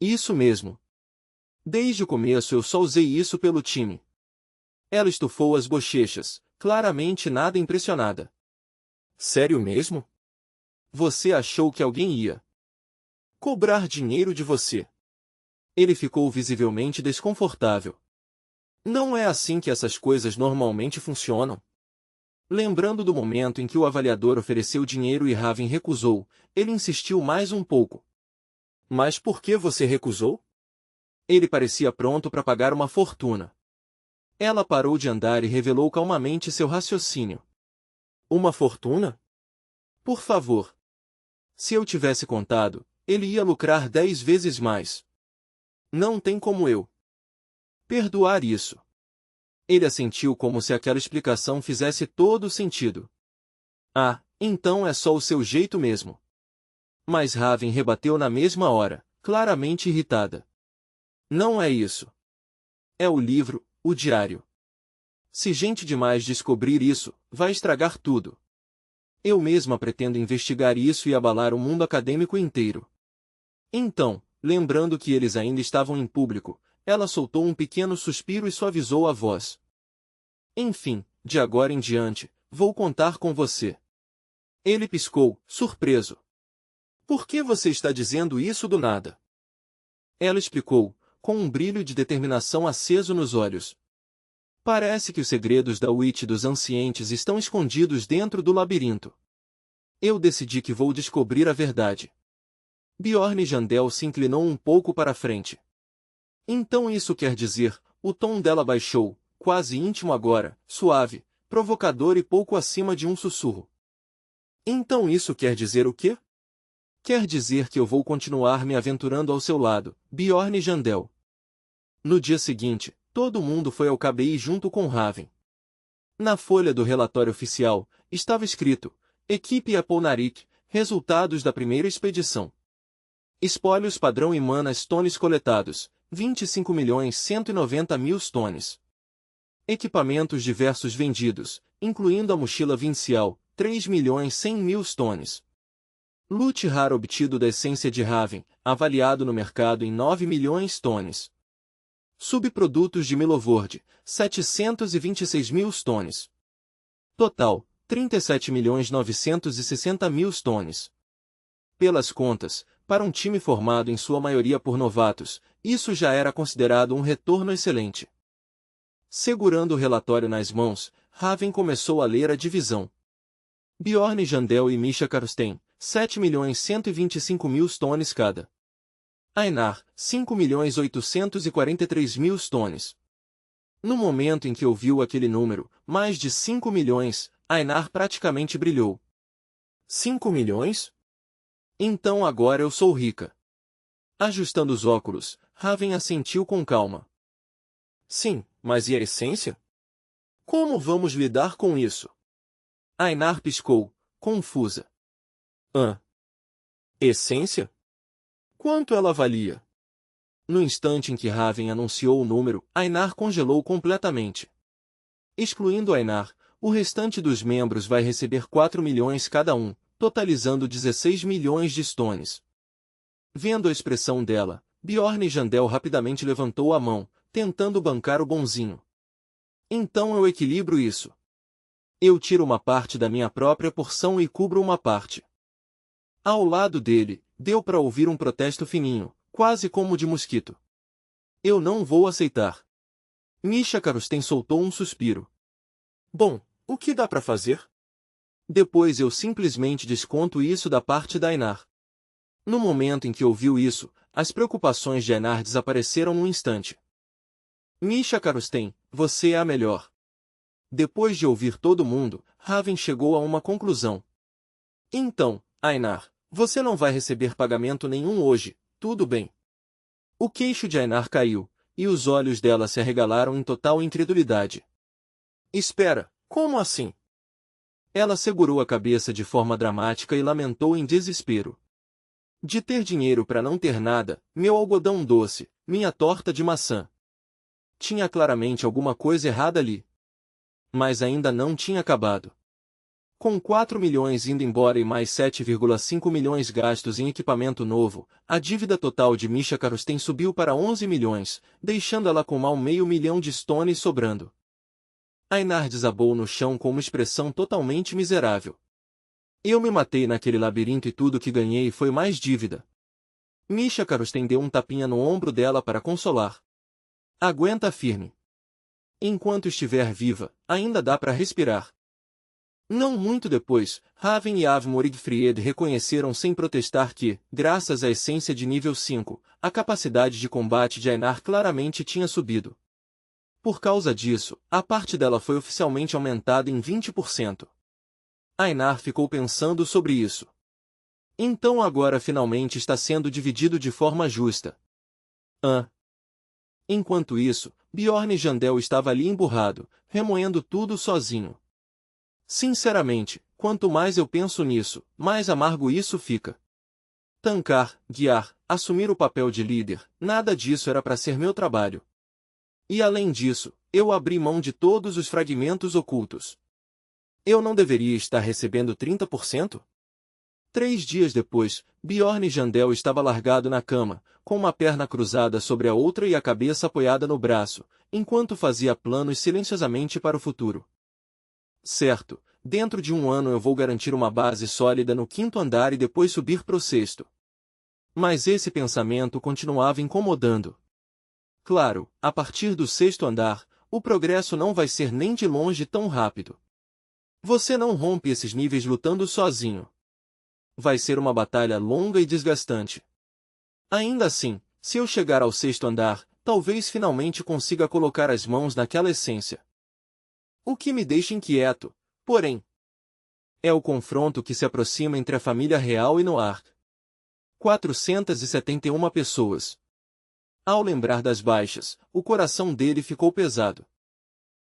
Isso mesmo. Desde o começo eu só usei isso pelo time. Ela estufou as bochechas, claramente nada impressionada. Sério mesmo? Você achou que alguém ia cobrar dinheiro de você? Ele ficou visivelmente desconfortável. Não é assim que essas coisas normalmente funcionam. Lembrando do momento em que o avaliador ofereceu dinheiro e Raven recusou, ele insistiu mais um pouco. Mas por que você recusou? Ele parecia pronto para pagar uma fortuna. Ela parou de andar e revelou calmamente seu raciocínio. Uma fortuna? Por favor. Se eu tivesse contado, ele ia lucrar 10 vezes mais. Não tem como eu perdoar isso. Ele assentiu como se aquela explicação fizesse todo o sentido. Ah, então é só o seu jeito mesmo. Mas Raven rebateu na mesma hora, claramente irritada. Não é isso. É o livro, o diário. Se gente demais descobrir isso, vai estragar tudo. Eu mesma pretendo investigar isso e abalar o mundo acadêmico inteiro. Então, lembrando que eles ainda estavam em público, ela soltou um pequeno suspiro e suavizou a voz. Enfim, de agora em diante, vou contar com você. Ele piscou, surpreso. Por que você está dizendo isso do nada? Ela explicou, com um brilho de determinação aceso nos olhos. Parece que os segredos da Witch dos Ancientes estão escondidos dentro do labirinto. Eu decidi que vou descobrir a verdade. Bjorn Jandel se inclinou um pouco para a frente. Então isso quer dizer, o tom dela baixou, quase íntimo agora, suave, provocador e pouco acima de um sussurro. Então isso quer dizer o quê? Quer dizer que eu vou continuar me aventurando ao seu lado, Bjorn Jandel. No dia seguinte, todo mundo foi ao KBI junto com Raven. Na folha do relatório oficial, estava escrito, Equipe Apolnarik, resultados da primeira expedição. Espólios padrão e mana stones coletados, 25.190.000 stones. Equipamentos diversos vendidos, incluindo a mochila vincial, 3.100.000 stones. Loot raro obtido da essência de Raven, avaliado no mercado em 9 milhões stones. Subprodutos de Milovord, 726.000 stones. Total, 37.960.000 stones. Pelas contas, para um time formado em sua maioria por novatos, isso já era considerado um retorno excelente. Segurando o relatório nas mãos, Raven começou a ler a divisão. Bjorn Jandel e Misha Karsten, 7.125.000 stones cada. Einar, 5.843.000 stones. No momento em que ouviu aquele número, mais de 5 milhões, Einar praticamente brilhou. 5 milhões? Então agora eu sou rica. Ajustando os óculos, Raven assentiu com calma. Sim, mas e a essência? Como vamos lidar com isso? Einar piscou, confusa. Essência? Quanto ela valia? No instante em que Raven anunciou o número, Einar congelou completamente. Excluindo Einar, o restante dos membros vai receber 4 milhões cada um, totalizando 16 milhões de stones. Vendo a expressão dela, Bjorn Jandel rapidamente levantou a mão, tentando bancar o bonzinho. Então eu equilibro isso. Eu tiro uma parte da minha própria porção e cubro uma parte. Ao lado dele, deu para ouvir um protesto fininho, quase como de mosquito. Eu não vou aceitar. Misha Karsten soltou um suspiro. Bom, o que dá para fazer? Depois eu simplesmente desconto isso da parte da Einar. No momento em que ouviu isso, as preocupações de Einar desapareceram num instante. Misha Karsten, você é a melhor. Depois de ouvir todo mundo, Raven chegou a uma conclusão. Então, Einar, você não vai receber pagamento nenhum hoje, tudo bem. O queixo de Einar caiu, e os olhos dela se arregalaram em total incredulidade. Espera, como assim? Ela segurou a cabeça de forma dramática e lamentou em desespero. De ter dinheiro para não ter nada, meu algodão doce, minha torta de maçã. Tinha claramente alguma coisa errada ali. Mas ainda não tinha acabado. Com 4 milhões indo embora e mais 7,5 milhões gastos em equipamento novo, a dívida total de Misha Karusten subiu para 11 milhões, deixando ela com mal meio milhão de stones sobrando. Einar desabou no chão com uma expressão totalmente miserável. Eu me matei naquele labirinto e tudo que ganhei foi mais dívida. Misha Karusten deu um tapinha no ombro dela para consolar. Aguenta firme. Enquanto estiver viva, ainda dá para respirar. Não muito depois, Raven e Avmor Igfried reconheceram sem protestar que, graças à essência de nível 5, a capacidade de combate de Einar claramente tinha subido. Por causa disso, a parte dela foi oficialmente aumentada em 20%. Einar ficou pensando sobre isso. Então agora finalmente está sendo dividido de forma justa. Enquanto isso, Bjorn Jandel estava ali emburrado, remoendo tudo sozinho. Sinceramente, quanto mais eu penso nisso, mais amargo isso fica. Tancar, guiar, assumir o papel de líder, nada disso era para ser meu trabalho. E além disso, eu abri mão de todos os fragmentos ocultos. Eu não deveria estar recebendo 30%? 3 dias depois, Bjorn Jandel estava largado na cama, com uma perna cruzada sobre a outra e a cabeça apoiada no braço, enquanto fazia planos silenciosamente para o futuro. Certo, dentro de 1 ano eu vou garantir uma base sólida no 5º andar e depois subir para o 6º. Mas esse pensamento continuava incomodando. Claro, a partir do 6º andar, o progresso não vai ser nem de longe tão rápido. Você não rompe esses níveis lutando sozinho. Vai ser uma batalha longa e desgastante. Ainda assim, se eu chegar ao 6º andar, talvez finalmente consiga colocar as mãos naquela essência. O que me deixa inquieto, porém, é o confronto que se aproxima entre a família real e Noir. 471 pessoas. Ao lembrar das baixas, o coração dele ficou pesado.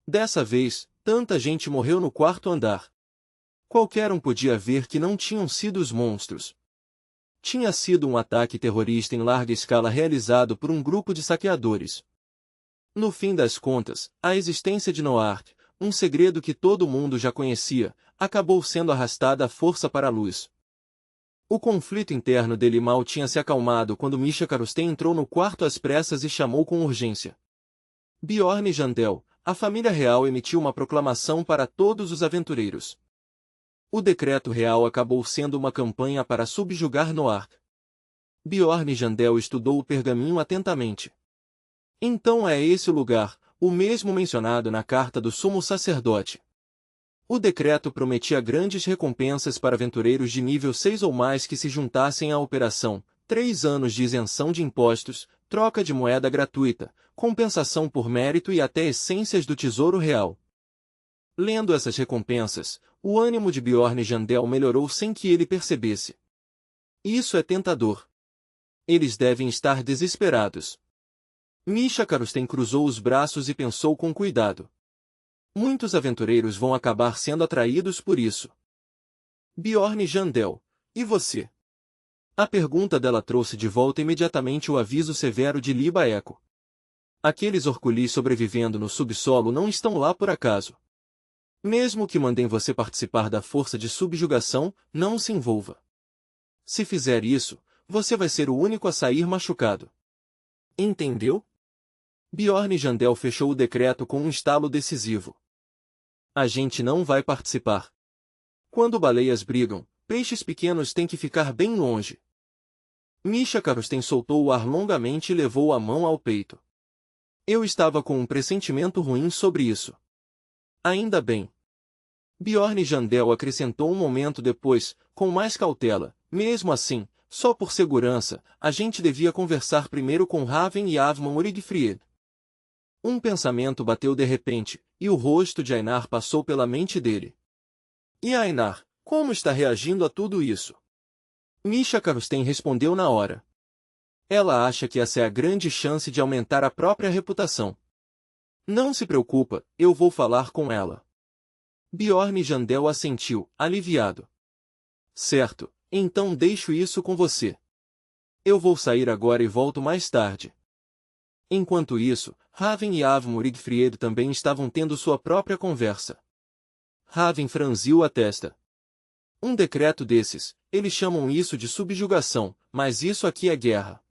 Dessa vez, tanta gente morreu no 4º andar. Qualquer um podia ver que não tinham sido os monstros. Tinha sido um ataque terrorista em larga escala realizado por um grupo de saqueadores. No fim das contas, a existência de Noir, um segredo que todo mundo já conhecia, acabou sendo arrastada à força para a luz. O conflito interno dele mal tinha se acalmado quando Misha Karusten entrou no quarto às pressas e chamou com urgência. Bjorn Jandel, a família real emitiu uma proclamação para todos os aventureiros. O decreto real acabou sendo uma campanha para subjugar Noir. Bjorn Jandel estudou o pergaminho atentamente. Então é esse o lugar, o mesmo mencionado na carta do sumo sacerdote. O decreto prometia grandes recompensas para aventureiros de nível 6 ou mais que se juntassem à operação, 3 anos de isenção de impostos, troca de moeda gratuita, compensação por mérito e até essências do tesouro real. Lendo essas recompensas, o ânimo de Bjorn Jandel melhorou sem que ele percebesse. Isso é tentador. Eles devem estar desesperados. Misha Karusten cruzou os braços e pensou com cuidado. Muitos aventureiros vão acabar sendo atraídos por isso. Bjorn Jandel, e você? A pergunta dela trouxe de volta imediatamente o aviso severo de Liba Eco. Aqueles Orculis sobrevivendo no subsolo não estão lá por acaso. Mesmo que mandem você participar da força de subjugação, não se envolva. Se fizer isso, você vai ser o único a sair machucado. Entendeu? Bjorn Jandel fechou o decreto com um estalo decisivo. A gente não vai participar. Quando baleias brigam, peixes pequenos têm que ficar bem longe. Misha Karusten soltou o ar longamente e levou a mão ao peito. Eu estava com um pressentimento ruim sobre isso. Ainda bem. Bjorn Jandel acrescentou um momento depois, com mais cautela. Mesmo assim, só por segurança, a gente devia conversar primeiro com Raven e Avmor Igfried. Um pensamento bateu de repente, e o rosto de Einar passou pela mente dele. E Einar, como está reagindo a tudo isso? Misha Karusten respondeu na hora. Ela acha que essa é a grande chance de aumentar a própria reputação. Não se preocupa, eu vou falar com ela. Bjorn Jandel assentiu, aliviado. Certo, então deixo isso com você. Eu vou sair agora e volto mais tarde. Enquanto isso, Raven e Avmor Igfried também estavam tendo sua própria conversa. Raven franziu a testa. Um decreto desses, eles chamam isso de subjugação, mas isso aqui é guerra.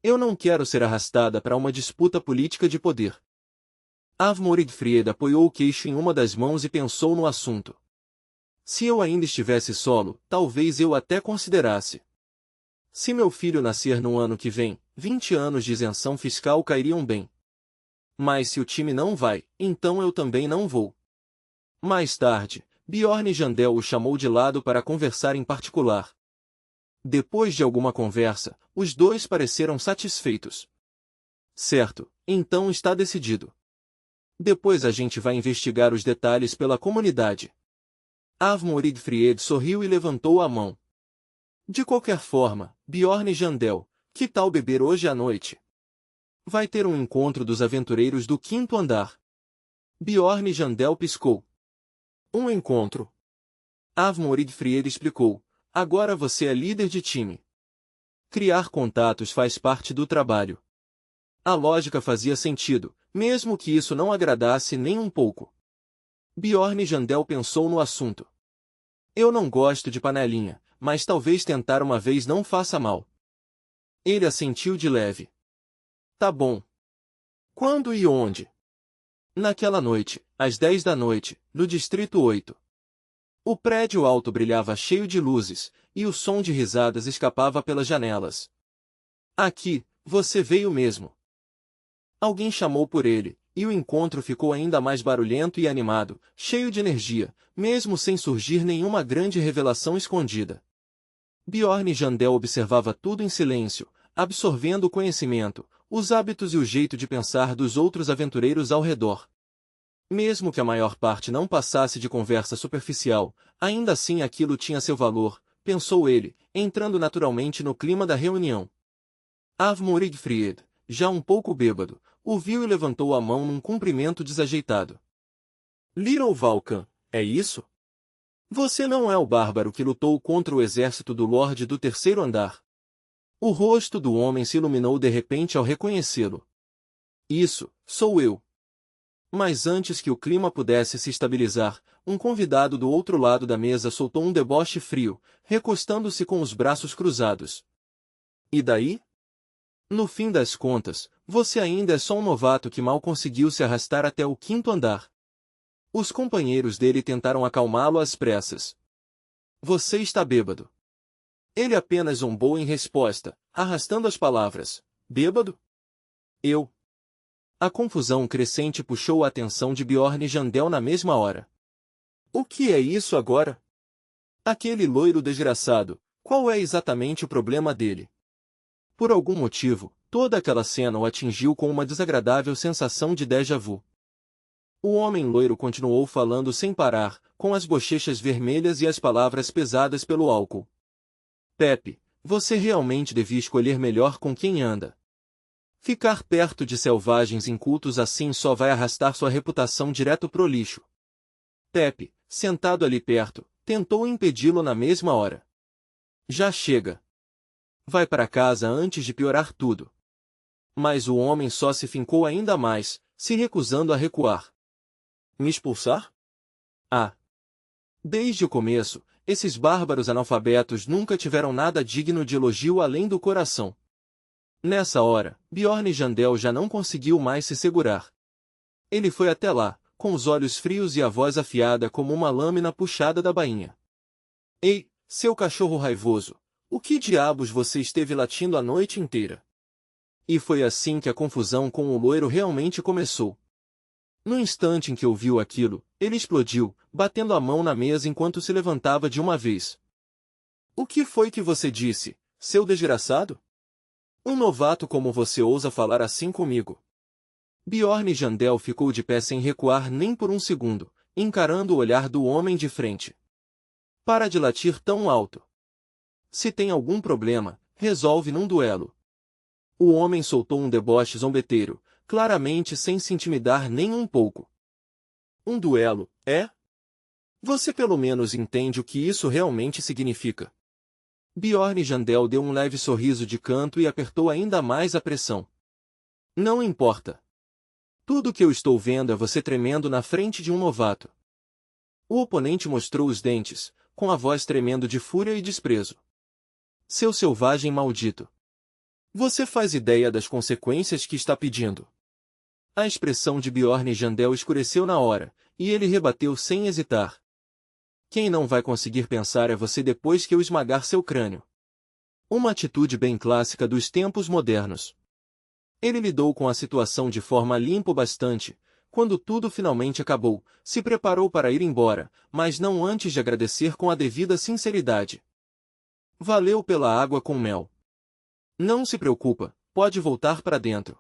Eu não quero ser arrastada para uma disputa política de poder. Avmoridfried apoiou o queixo em uma das mãos e pensou no assunto. Se eu ainda estivesse solo, talvez eu até considerasse. Se meu filho nascer no ano que vem, 20 anos de isenção fiscal cairiam bem. Mas se o time não vai, então eu também não vou. Mais tarde, Bjorn Jandel o chamou de lado para conversar em particular. Depois de alguma conversa, os dois pareceram satisfeitos. Certo, então está decidido. Depois a gente vai investigar os detalhes pela comunidade. Avmoridfried sorriu e levantou a mão. De qualquer forma, Bjorn Jandel, que tal beber hoje à noite? Vai ter um encontro dos aventureiros do quinto andar. Bjorn Jandel piscou. Um encontro. Avmoridfried explicou. Agora você é líder de time. Criar contatos faz parte do trabalho. A lógica fazia sentido, mesmo que isso não agradasse nem um pouco. Bjorn Jandel pensou no assunto. Eu não gosto de panelinha, mas talvez tentar uma vez não faça mal. Ele assentiu de leve. Tá bom. Quando e onde? Naquela noite, às 10 da noite, no Distrito 8. O prédio alto brilhava cheio de luzes, e o som de risadas escapava pelas janelas. Aqui, você veio mesmo. Alguém chamou por ele, e o encontro ficou ainda mais barulhento e animado, cheio de energia, mesmo sem surgir nenhuma grande revelação escondida. Bjorn Jandel observava tudo em silêncio, absorvendo o conhecimento, os hábitos e o jeito de pensar dos outros aventureiros ao redor. Mesmo que a maior parte não passasse de conversa superficial, ainda assim aquilo tinha seu valor, pensou ele, entrando naturalmente no clima da reunião. Avmoridfried, já um pouco bêbado, o viu e levantou a mão num cumprimento desajeitado. Little Vulcan, é isso? Você não é o bárbaro que lutou contra o exército do Lorde do terceiro andar. O rosto do homem se iluminou de repente ao reconhecê-lo. Isso, sou eu. Mas antes que o clima pudesse se estabilizar, um convidado do outro lado da mesa soltou um deboche frio, recostando-se com os braços cruzados. E daí? No fim das contas, você ainda é só um novato que mal conseguiu se arrastar até o quinto andar. Os companheiros dele tentaram acalmá-lo às pressas. Você está bêbado. Ele apenas zombou em resposta, arrastando as palavras. Bêbado? Eu. A confusão crescente puxou a atenção de Bjorn Jandel na mesma hora. O que é isso agora? Aquele loiro desgraçado, qual é exatamente o problema dele? Por algum motivo, toda aquela cena o atingiu com uma desagradável sensação de déjà vu. O homem loiro continuou falando sem parar, com as bochechas vermelhas e as palavras pesadas pelo álcool. Pepe, você realmente devia escolher melhor com quem anda. Ficar perto de selvagens incultos assim só vai arrastar sua reputação direto pro lixo. Pepe, sentado ali perto, tentou impedi-lo na mesma hora. Já chega. Vai para casa antes de piorar tudo. Mas o homem só se fincou ainda mais, se recusando a recuar. Me expulsar? Ah! Desde o começo, esses bárbaros analfabetos nunca tiveram nada digno de elogio além do coração. Nessa hora, Bjorn Jandel já não conseguiu mais se segurar. Ele foi até lá, com os olhos frios e a voz afiada como uma lâmina puxada da bainha. Ei, seu cachorro raivoso, o que diabos você esteve latindo a noite inteira? E foi assim que a confusão com o loiro realmente começou. No instante em que ouviu aquilo, ele explodiu, batendo a mão na mesa enquanto se levantava de uma vez. O que foi que você disse, seu desgraçado? Um novato como você ousa falar assim comigo? Bjorn Jandel ficou de pé sem recuar nem por um segundo, encarando o olhar do homem de frente. Para de latir tão alto. Se tem algum problema, resolve num duelo. O homem soltou um deboche zombeteiro, claramente sem se intimidar nem um pouco. Um duelo, é? Você pelo menos entende o que isso realmente significa. Bjorn Jandel deu um leve sorriso de canto e apertou ainda mais a pressão. Não importa. Tudo o que eu estou vendo é você tremendo na frente de um novato. O oponente mostrou os dentes, com a voz tremendo de fúria e desprezo. Seu selvagem maldito! Você faz ideia das consequências que está pedindo? A expressão de Bjorn Jandel escureceu na hora, e ele rebateu sem hesitar. Quem não vai conseguir pensar é você depois que eu esmagar seu crânio. Uma atitude bem clássica dos tempos modernos. Ele lidou com a situação de forma limpa o bastante. Quando tudo finalmente acabou, se preparou para ir embora, mas não antes de agradecer com a devida sinceridade. Valeu pela água com mel. Não se preocupa, pode voltar para dentro.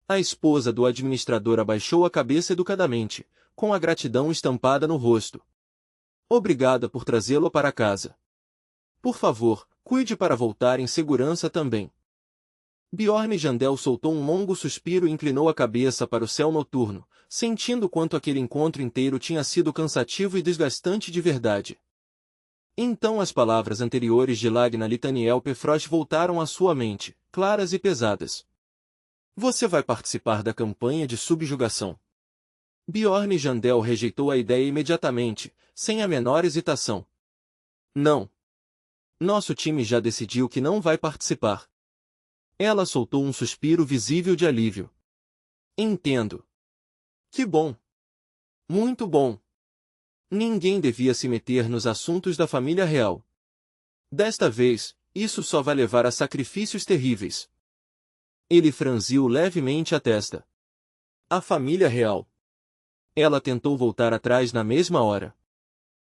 A esposa do administrador abaixou a cabeça educadamente, com a gratidão estampada no rosto. Obrigada por trazê-lo para casa. Por favor, cuide para voltar em segurança também. Bjorn Jandel soltou um longo suspiro e inclinou a cabeça para o céu noturno, sentindo quanto aquele encontro inteiro tinha sido cansativo e desgastante de verdade. Então as palavras anteriores de Lagna Litaniel Pefrost voltaram à sua mente, claras e pesadas. Você vai participar da campanha de subjugação. Bjorn Jandel rejeitou a ideia imediatamente, sem a menor hesitação. Não. Nosso time já decidiu que não vai participar. Ela soltou um suspiro visível de alívio. Entendo. Que bom. Muito bom. Ninguém devia se meter nos assuntos da família real. Desta vez, isso só vai levar a sacrifícios terríveis. Ele franziu levemente a testa. A família real. Ela tentou voltar atrás na mesma hora.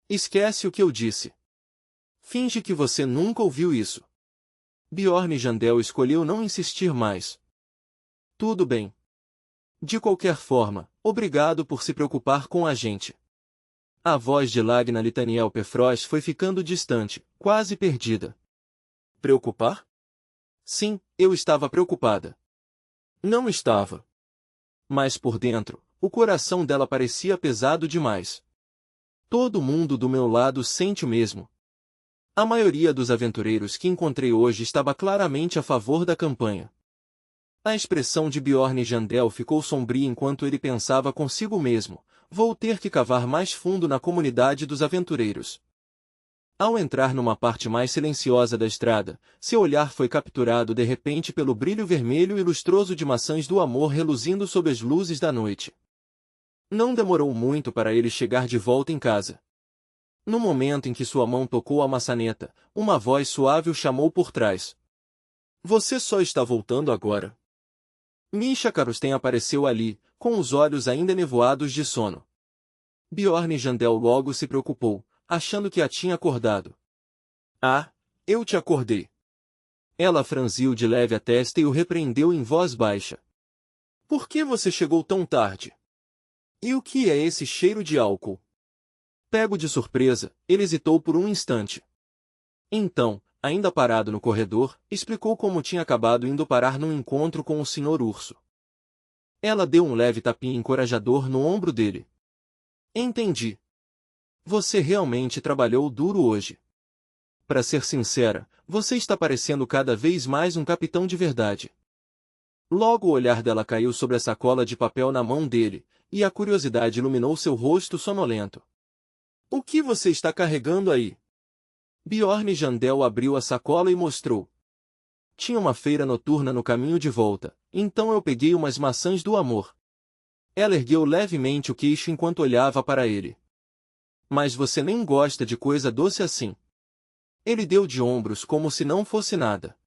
Esquece o que eu disse. Finge que você nunca ouviu isso. Bjorn Jandel escolheu não insistir mais. Tudo bem. De qualquer forma, obrigado por se preocupar com a gente. A voz de Lagna Litaniel Pefrost foi ficando distante, quase perdida. Preocupar? Sim, eu estava preocupada. Não estava. Mas por dentro, o coração dela parecia pesado demais. Todo mundo do meu lado sente o mesmo. A maioria dos aventureiros que encontrei hoje estava claramente a favor da campanha. A expressão de Bjorn Jandel ficou sombria enquanto ele pensava consigo mesmo, vou ter que cavar mais fundo na comunidade dos aventureiros. Ao entrar numa parte mais silenciosa da estrada, seu olhar foi capturado de repente pelo brilho vermelho e lustroso de maçãs do amor reluzindo sob as luzes da noite. Não demorou muito para ele chegar de volta em casa. No momento em que sua mão tocou a maçaneta, uma voz suave o chamou por trás. Você só está voltando agora. Misha Karusten apareceu ali, com os olhos ainda nevoados de sono. Bjorn Jandel logo se preocupou, achando que a tinha acordado. Ah, eu te acordei. Ela franziu de leve a testa e o repreendeu em voz baixa. Por que você chegou tão tarde? E o que é esse cheiro de álcool? Pego de surpresa, ele hesitou por um instante. Então, ainda parado no corredor, explicou como tinha acabado indo parar num encontro com o Sr. Urso. Ela deu um leve tapinha encorajador no ombro dele. Entendi. Você realmente trabalhou duro hoje. Para ser sincera, você está parecendo cada vez mais um capitão de verdade. Logo o olhar dela caiu sobre a sacola de papel na mão dele, e a curiosidade iluminou seu rosto sonolento. O que você está carregando aí? Bjorn Jandel abriu a sacola e mostrou. Tinha uma feira noturna no caminho de volta, então eu peguei umas maçãs do amor. Ela ergueu levemente o queixo enquanto olhava para ele. Mas você nem gosta de coisa doce assim. Ele deu de ombros como se não fosse nada.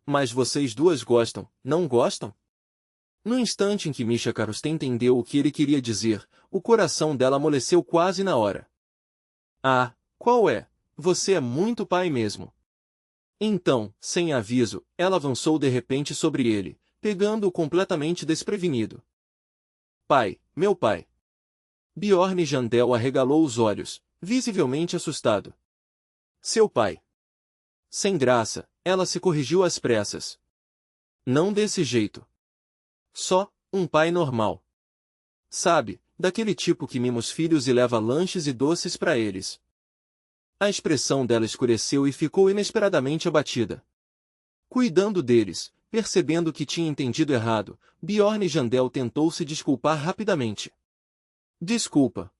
Mas vocês duas gostam, não gostam? No instante em que Misha Karusten entendeu o que ele queria dizer, o coração dela amoleceu quase na hora. Ah, qual é? Você é muito pai mesmo. Então, sem aviso, ela avançou de repente sobre ele, pegando-o completamente desprevenido. Pai, meu pai. Bjorn Jandel arregalou os olhos, visivelmente assustado. Seu pai. Sem graça, ela se corrigiu às pressas. Não desse jeito. Só, um pai normal. Sabe, daquele tipo que mima os filhos e leva lanches e doces para eles. A expressão dela escureceu e ficou inesperadamente abatida. Cuidando deles, percebendo que tinha entendido errado, Bjorn Jandel tentou se desculpar rapidamente. Desculpa.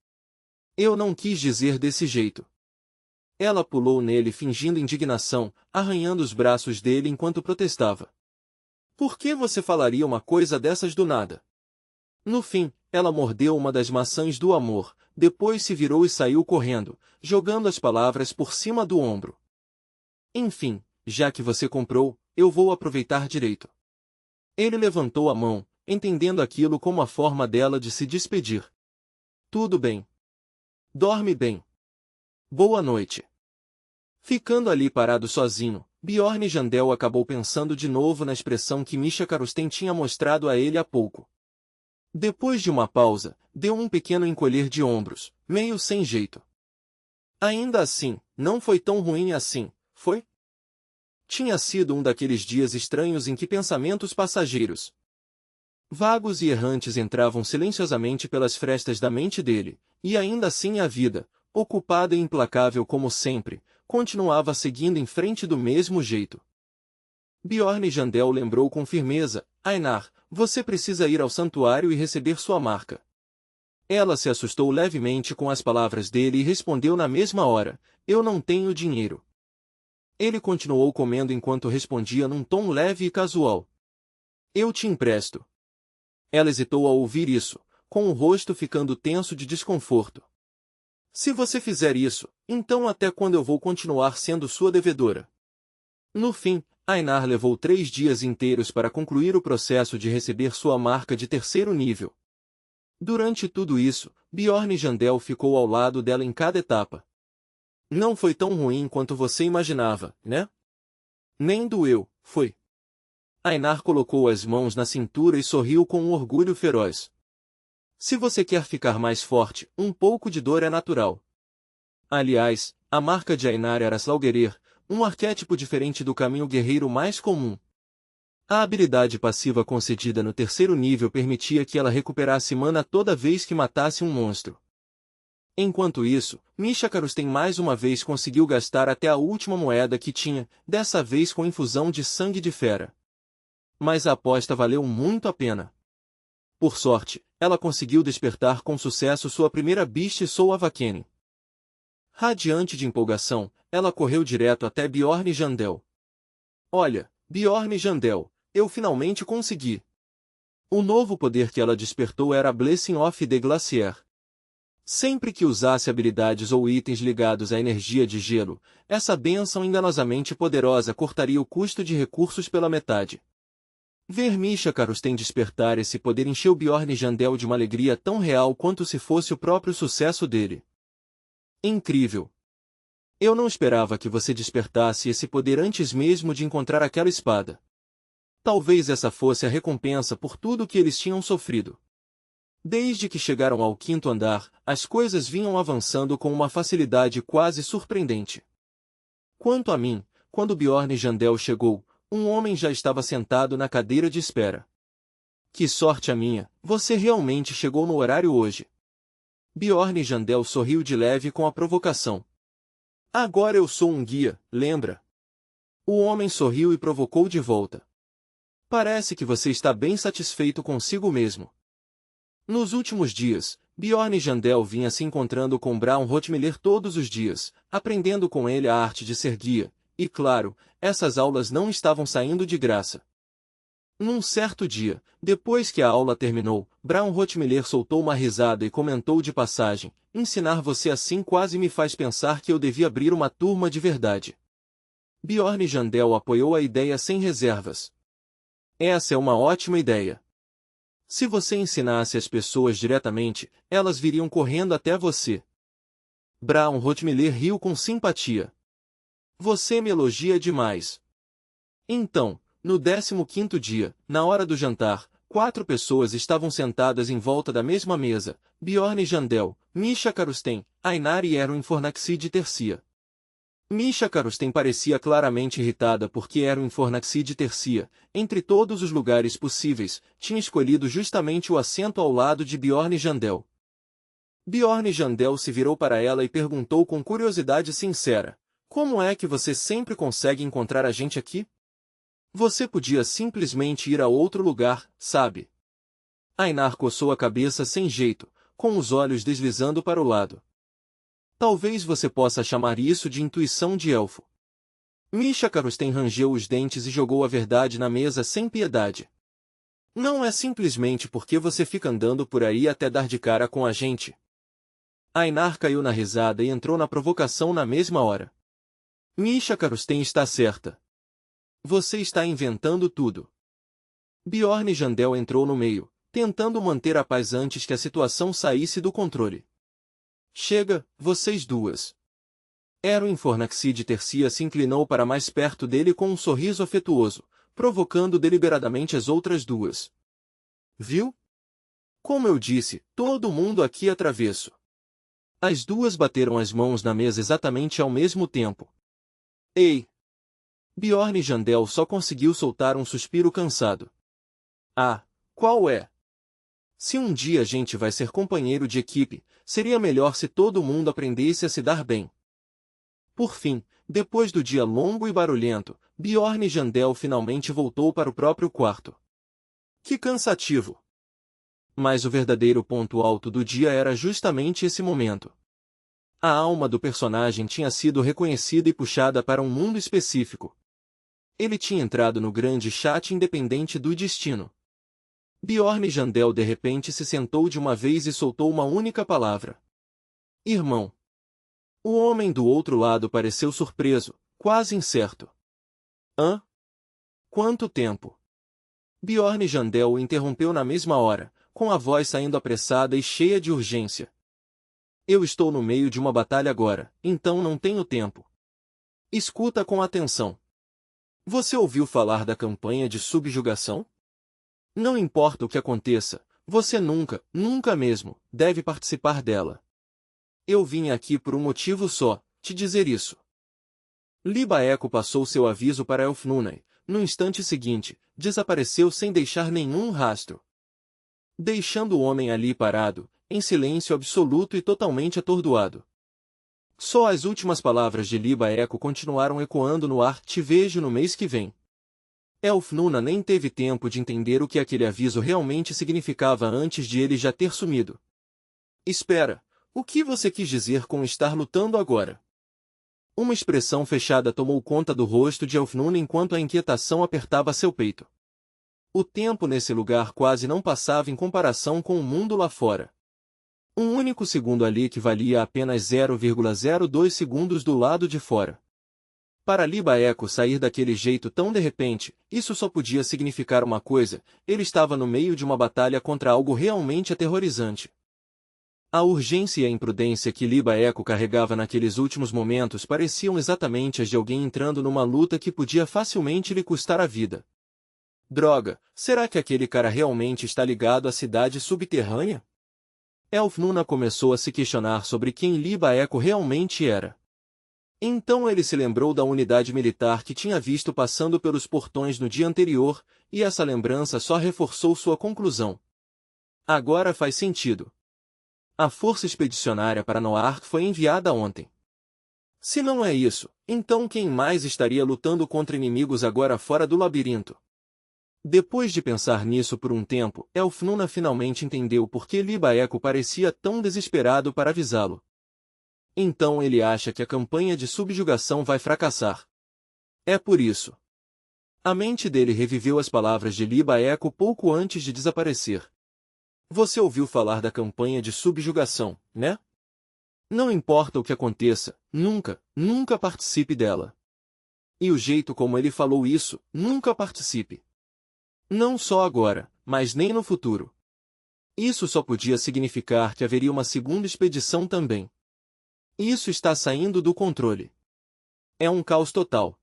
Eu não quis dizer desse jeito. Ela pulou nele fingindo indignação, arranhando os braços dele enquanto protestava. Por que você falaria uma coisa dessas do nada? No fim, ela mordeu uma das maçãs do amor, depois se virou e saiu correndo, jogando as palavras por cima do ombro. Enfim, já que você comprou, eu vou aproveitar direito. Ele levantou a mão, entendendo aquilo como a forma dela de se despedir. Tudo bem. Dorme bem. Boa noite. Ficando ali parado sozinho, Bjorn Jandel acabou pensando de novo na expressão que Misha Karusten tinha mostrado a ele há pouco. Depois de uma pausa, deu um pequeno encolher de ombros, meio sem jeito. Ainda assim, não foi tão ruim assim, foi? Tinha sido um daqueles dias estranhos em que pensamentos passageiros, vagos e errantes entravam silenciosamente pelas frestas da mente dele, e ainda assim a vida, ocupada e implacável como sempre, continuava seguindo em frente do mesmo jeito. Bjorn Jandel lembrou com firmeza: Einar, você precisa ir ao santuário e receber sua marca. Ela se assustou levemente com as palavras dele e respondeu na mesma hora: eu não tenho dinheiro. Ele continuou comendo enquanto respondia num tom leve e casual: eu te empresto. Ela hesitou ao ouvir isso, com o rosto ficando tenso de desconforto. Se você fizer isso, então até quando eu vou continuar sendo sua devedora? No fim, Einar levou 3 dias inteiros para concluir o processo de receber sua marca de 3º nível. Durante tudo isso, Bjorn Jandel ficou ao lado dela em cada etapa. Não foi tão ruim quanto você imaginava, né? Nem doeu, foi. Einar colocou as mãos na cintura e sorriu com um orgulho feroz. Se você quer ficar mais forte, um pouco de dor é natural. Aliás, a marca de Einar era Slaugerer, um arquétipo diferente do caminho guerreiro mais comum. A habilidade passiva concedida no 3º nível permitia que ela recuperasse mana toda vez que matasse um monstro. Enquanto isso, Misha Karusten mais uma vez conseguiu gastar até a última moeda que tinha, dessa vez com infusão de sangue de fera. Mas a aposta valeu muito a pena. Por sorte, ela conseguiu despertar com sucesso sua primeira Beast Soul Awakening. Radiante de empolgação, ela correu direto até Bjorn Jandel. Olha, Bjorn Jandel, eu finalmente consegui. O novo poder que ela despertou era a Blessing of the Glacier. Sempre que usasse habilidades ou itens ligados à energia de gelo, essa bênção enganosamente poderosa cortaria o custo de recursos pela metade. Ver Misha Karusten despertar esse poder encheu Bjorn Jandel de uma alegria tão real quanto se fosse o próprio sucesso dele. Incrível! Eu não esperava que você despertasse esse poder antes mesmo de encontrar aquela espada. Talvez essa fosse a recompensa por tudo que eles tinham sofrido. Desde que chegaram ao 5º andar, as coisas vinham avançando com uma facilidade quase surpreendente. Quanto a mim, quando Bjorn Jandel chegou, um homem já estava sentado na cadeira de espera. Que sorte a minha, você realmente chegou no horário hoje. Bjorn Jandel sorriu de leve com a provocação. Agora eu sou um guia, lembra? O homem sorriu e provocou de volta. Parece que você está bem satisfeito consigo mesmo. Nos últimos dias, Bjorn Jandel vinha se encontrando com Braun Rotmiller todos os dias, aprendendo com ele a arte de ser guia. E claro, essas aulas não estavam saindo de graça. Num certo dia, depois que a aula terminou, Braun Rotmiller soltou uma risada e comentou de passagem: ensinar você assim quase me faz pensar que eu devia abrir uma turma de verdade. Bjorn Jandel apoiou a ideia sem reservas. Essa é uma ótima ideia. Se você ensinasse as pessoas diretamente, elas viriam correndo até você. Braun Rotmiller riu com simpatia. Você me elogia demais. Então, no 15º dia, na hora do jantar, 4 pessoas estavam sentadas em volta da mesma mesa: Bjorn Jandel, Misha Karusten, Einar e Erwin Fornaxid Tercia. Misha Karusten parecia claramente irritada porque Erwin Fornaxid Tercia, entre todos os lugares possíveis, tinha escolhido justamente o assento ao lado de Bjorn Jandel. Bjorn Jandel se virou para ela e perguntou com curiosidade sincera: como é que você sempre consegue encontrar a gente aqui? Você podia simplesmente ir a outro lugar, sabe? Einar coçou a cabeça sem jeito, com os olhos deslizando para o lado. Talvez você possa chamar isso de intuição de elfo. Misha Karusten rangeu os dentes e jogou a verdade na mesa sem piedade. Não é simplesmente porque você fica andando por aí até dar de cara com a gente. Ainar caiu na risada e entrou na provocação na mesma hora. Misha Karusten está certa. Você está inventando tudo. Bjorn Jandel entrou no meio, tentando manter a paz antes que a situação saísse do controle. Chega, vocês duas. Erwin Fornaxide Tercia se inclinou para mais perto dele com um sorriso afetuoso, provocando deliberadamente as outras duas. Viu? Como eu disse, todo mundo aqui é travesso. As duas bateram as mãos na mesa exatamente ao mesmo tempo. Ei! Bjorn Jandel só conseguiu soltar um suspiro cansado. Ah, qual é? Se um dia a gente vai ser companheiro de equipe, seria melhor se todo mundo aprendesse a se dar bem. Por fim, depois do dia longo e barulhento, Bjorn Jandel finalmente voltou para o próprio quarto. Que cansativo! Mas o verdadeiro ponto alto do dia era justamente esse momento. A alma do personagem tinha sido reconhecida e puxada para um mundo específico. Ele tinha entrado no grande chat independente do destino. Bjorn Jandel de repente se sentou de uma vez e soltou uma única palavra. Irmão. O homem do outro lado pareceu surpreso, quase incerto. Hã? Quanto tempo? Bjorn Jandel o interrompeu na mesma hora, com a voz saindo apressada e cheia de urgência. Eu estou no meio de uma batalha agora, então não tenho tempo. Escuta com atenção. Você ouviu falar da campanha de subjugação? Não importa o que aconteça, você nunca, nunca mesmo, deve participar dela. Eu vim aqui por um motivo só, te dizer isso. Libaeco passou seu aviso para Elfnunai. No instante seguinte, desapareceu sem deixar nenhum rastro. Deixando o homem ali parado, em silêncio absoluto e totalmente atordoado. Só as últimas palavras de Libaeco continuaram ecoando no ar: te vejo no mês que vem. Elfnuna nem teve tempo de entender o que aquele aviso realmente significava antes de ele já ter sumido. Espera, o que você quis dizer com estar lutando agora? Uma expressão fechada tomou conta do rosto de Elfnuna enquanto a inquietação apertava seu peito. O tempo nesse lugar quase não passava em comparação com o mundo lá fora. Um único segundo ali equivalia a apenas 0,02 segundos do lado de fora. Para Libaeco sair daquele jeito tão de repente, isso só podia significar uma coisa: ele estava no meio de uma batalha contra algo realmente aterrorizante. A urgência e a imprudência que Libaeco carregava naqueles últimos momentos pareciam exatamente as de alguém entrando numa luta que podia facilmente lhe custar a vida. Droga, será que aquele cara realmente está ligado à cidade subterrânea? Elfnuna começou a se questionar sobre quem Libaeco realmente era. Então ele se lembrou da unidade militar que tinha visto passando pelos portões no dia anterior, e essa lembrança só reforçou sua conclusão. Agora faz sentido. A força expedicionária para Noark foi enviada ontem. Se não é isso, então quem mais estaria lutando contra inimigos agora fora do labirinto? Depois de pensar nisso por um tempo, Elfnuna finalmente entendeu por que Libaeco parecia tão desesperado para avisá-lo. Então ele acha que a campanha de subjugação vai fracassar. É por isso. A mente dele reviveu as palavras de Libaeco pouco antes de desaparecer. Você ouviu falar da campanha de subjugação, né? Não importa o que aconteça, nunca, nunca participe dela. E o jeito como ele falou isso, nunca participe. Não só agora, mas nem no futuro. Isso só podia significar que haveria uma segunda expedição também. Isso está saindo do controle. É um caos total.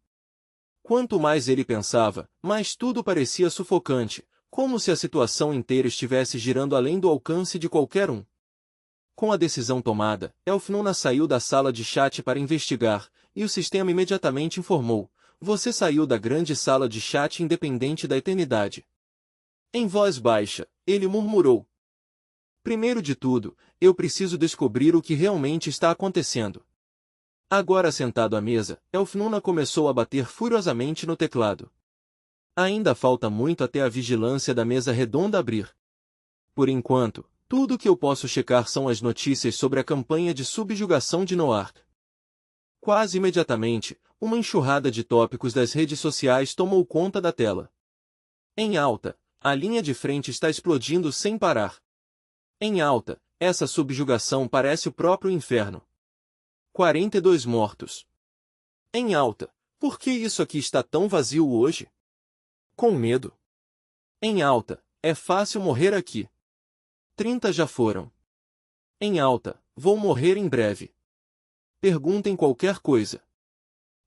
Quanto mais ele pensava, mais tudo parecia sufocante, como se a situação inteira estivesse girando além do alcance de qualquer um. Com a decisão tomada, Elfnuna saiu da sala de chat para investigar, e o sistema imediatamente informou: você saiu da grande sala de chat independente da eternidade. Em voz baixa, ele murmurou: primeiro de tudo, eu preciso descobrir o que realmente está acontecendo. Agora sentado à mesa, Elfnuna começou a bater furiosamente no teclado. Ainda falta muito até a vigilância da mesa redonda abrir. Por enquanto, Tudo que eu posso checar são as notícias sobre a campanha de subjugação de Noark. Quase imediatamente, uma enxurrada de tópicos das redes sociais tomou conta da tela. Em alta, a linha de frente está explodindo sem parar. Em alta, essa subjugação parece o próprio inferno. 42 mortos. Em alta, por que isso aqui está tão vazio hoje? Com medo. Em alta, é fácil morrer aqui. 30 já foram. Em alta, vou morrer em breve. Perguntem qualquer coisa.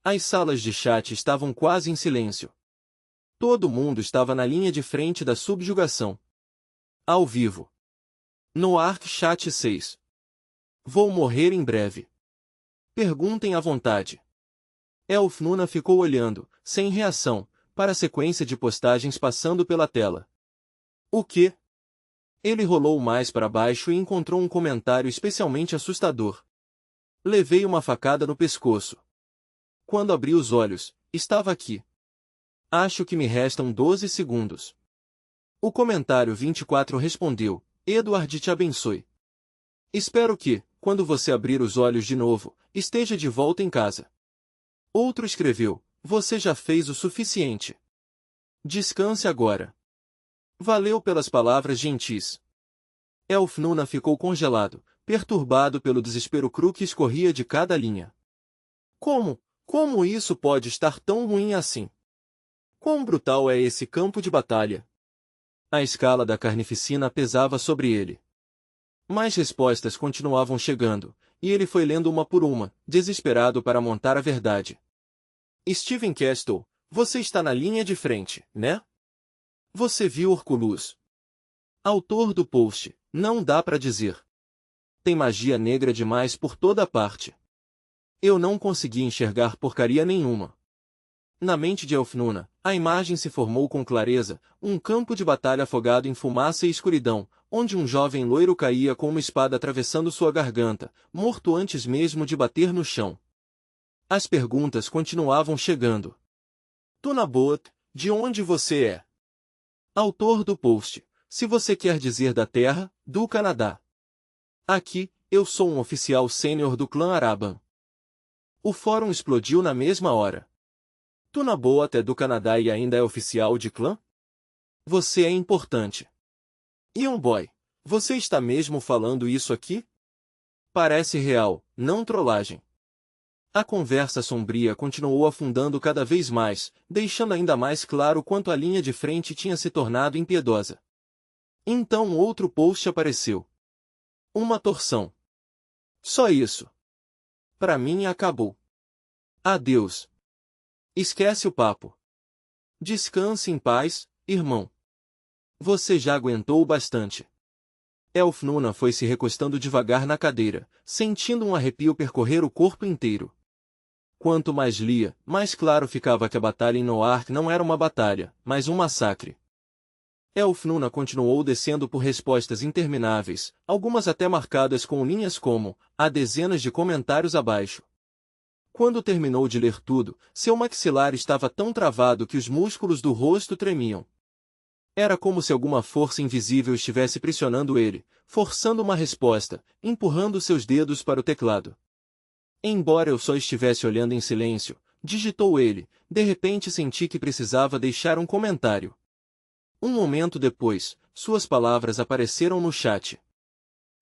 As salas de chat estavam quase em silêncio. Todo mundo estava na linha de frente da subjugação. Ao vivo. Noark Chat 6. Vou morrer em breve. Perguntem à vontade. Elfnuna ficou olhando, sem reação, para a sequência de postagens passando pela tela. O quê? Ele rolou mais para baixo e encontrou um comentário especialmente assustador. Levei uma facada no pescoço. Quando abri os olhos, estava aqui. Acho que me restam 12 segundos. O comentário 24 respondeu, Edward te abençoe. Espero que, quando você abrir os olhos de novo, esteja de volta em casa. Outro escreveu, você já fez o suficiente. Descanse agora. Valeu pelas palavras gentis. Elfnuna ficou congelado, perturbado pelo desespero cru que escorria de cada linha. Como isso pode estar tão ruim assim? Quão brutal é esse campo de batalha? A escala da carnificina pesava sobre ele. Mais respostas continuavam chegando, e ele foi lendo uma por uma, desesperado para montar a verdade. Steven Castle, você está na linha de frente, né? Você viu Orculus? Autor do post, não dá para dizer. Tem magia negra demais por toda parte. Eu não consegui enxergar porcaria nenhuma. Na mente de Elfnuna, a imagem se formou com clareza, um campo de batalha afogado em fumaça e escuridão, onde um jovem loiro caía com uma espada atravessando sua garganta, morto antes mesmo de bater no chão. As perguntas continuavam chegando. Tunabot, de onde você é? Autor do post, se você quer dizer da Terra, do Canadá. Aqui, eu sou um oficial sênior do clã Araban. O fórum explodiu na mesma hora. Tunabot é do Canadá e ainda é oficial de clã? Você é importante. Boy, você está mesmo falando isso aqui? Parece real, não trollagem. A conversa sombria continuou afundando cada vez mais, deixando ainda mais claro quanto a linha de frente tinha se tornado impiedosa. Então outro post apareceu. Uma torção. Só isso. Pra mim acabou. Adeus. Esquece o papo. Descanse em paz, irmão. Você já aguentou bastante. Elfnuna foi se recostando devagar na cadeira, sentindo um arrepio percorrer o corpo inteiro. Quanto mais lia, mais claro ficava que a batalha em Noark não era uma batalha, mas um massacre. Elfnuna continuou descendo por respostas intermináveis, algumas até marcadas com linhas como, há dezenas de comentários abaixo. Quando terminou de ler tudo, seu maxilar estava tão travado que os músculos do rosto tremiam. Era como se alguma força invisível estivesse pressionando ele, forçando uma resposta, empurrando seus dedos para o teclado. Embora eu só estivesse olhando em silêncio, digitou ele, de repente senti que precisava deixar um comentário. Um momento depois, suas palavras apareceram no chat.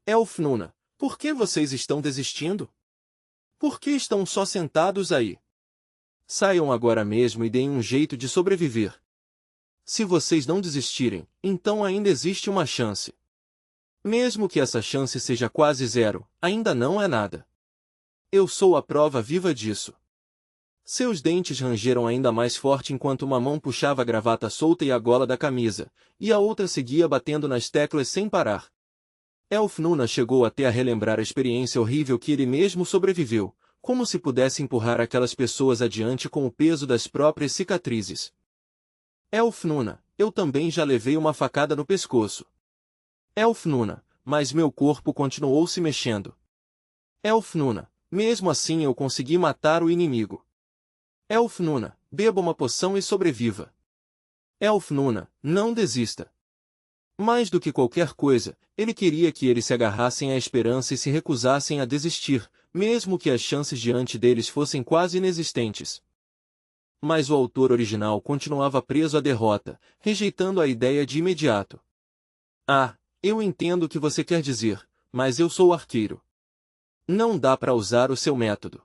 Elfnuna, por que vocês estão desistindo? Por que estão só sentados aí? Saiam agora mesmo e deem um jeito de sobreviver. Se vocês não desistirem, então ainda existe uma chance. Mesmo que essa chance seja quase zero, ainda não é nada. Eu sou a prova viva disso. Seus dentes rangeram ainda mais forte enquanto uma mão puxava a gravata solta e a gola da camisa, e a outra seguia batendo nas teclas sem parar. Elfnuna chegou até a relembrar a experiência horrível que ele mesmo sobreviveu, como se pudesse empurrar aquelas pessoas adiante com o peso das próprias cicatrizes. Elfnuna, eu também já levei uma facada no pescoço. Elfnuna, mas meu corpo continuou se mexendo. Elfnuna, mesmo assim eu consegui matar o inimigo. Elfnuna, beba uma poção e sobreviva. Elfnuna, não desista. Mais do que qualquer coisa, ele queria que eles se agarrassem à esperança e se recusassem a desistir, mesmo que as chances diante deles fossem quase inexistentes. Mas o autor original continuava preso à derrota, rejeitando a ideia de imediato. Ah, eu entendo o que você quer dizer, mas eu sou arqueiro. Não dá para usar o seu método.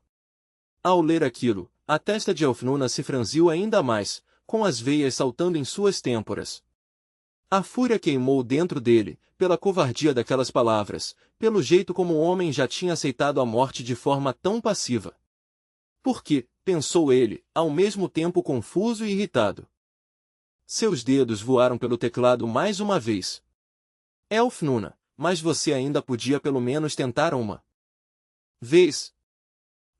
Ao ler aquilo, a testa de Elfnuna se franziu ainda mais, com as veias saltando em suas têmporas. A fúria queimou dentro dele, pela covardia daquelas palavras, pelo jeito como o homem já tinha aceitado a morte de forma tão passiva. Por que, pensou ele, ao mesmo tempo confuso e irritado. Seus dedos voaram pelo teclado mais uma vez. Elfnuna, mas você ainda podia pelo menos tentar uma vez.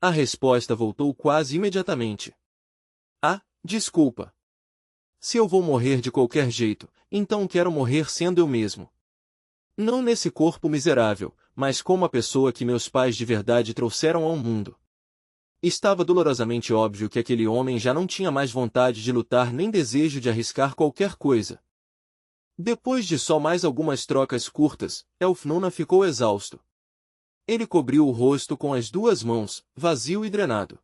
A resposta voltou quase imediatamente. Ah, desculpa. Se eu vou morrer de qualquer jeito, então quero morrer sendo eu mesmo. Não nesse corpo miserável, mas como a pessoa que meus pais de verdade trouxeram ao mundo. Estava dolorosamente óbvio que aquele homem já não tinha mais vontade de lutar nem desejo de arriscar qualquer coisa. Depois de só mais algumas trocas curtas, Elfnuna ficou exausto. Ele cobriu o rosto com as duas mãos, vazio e drenado.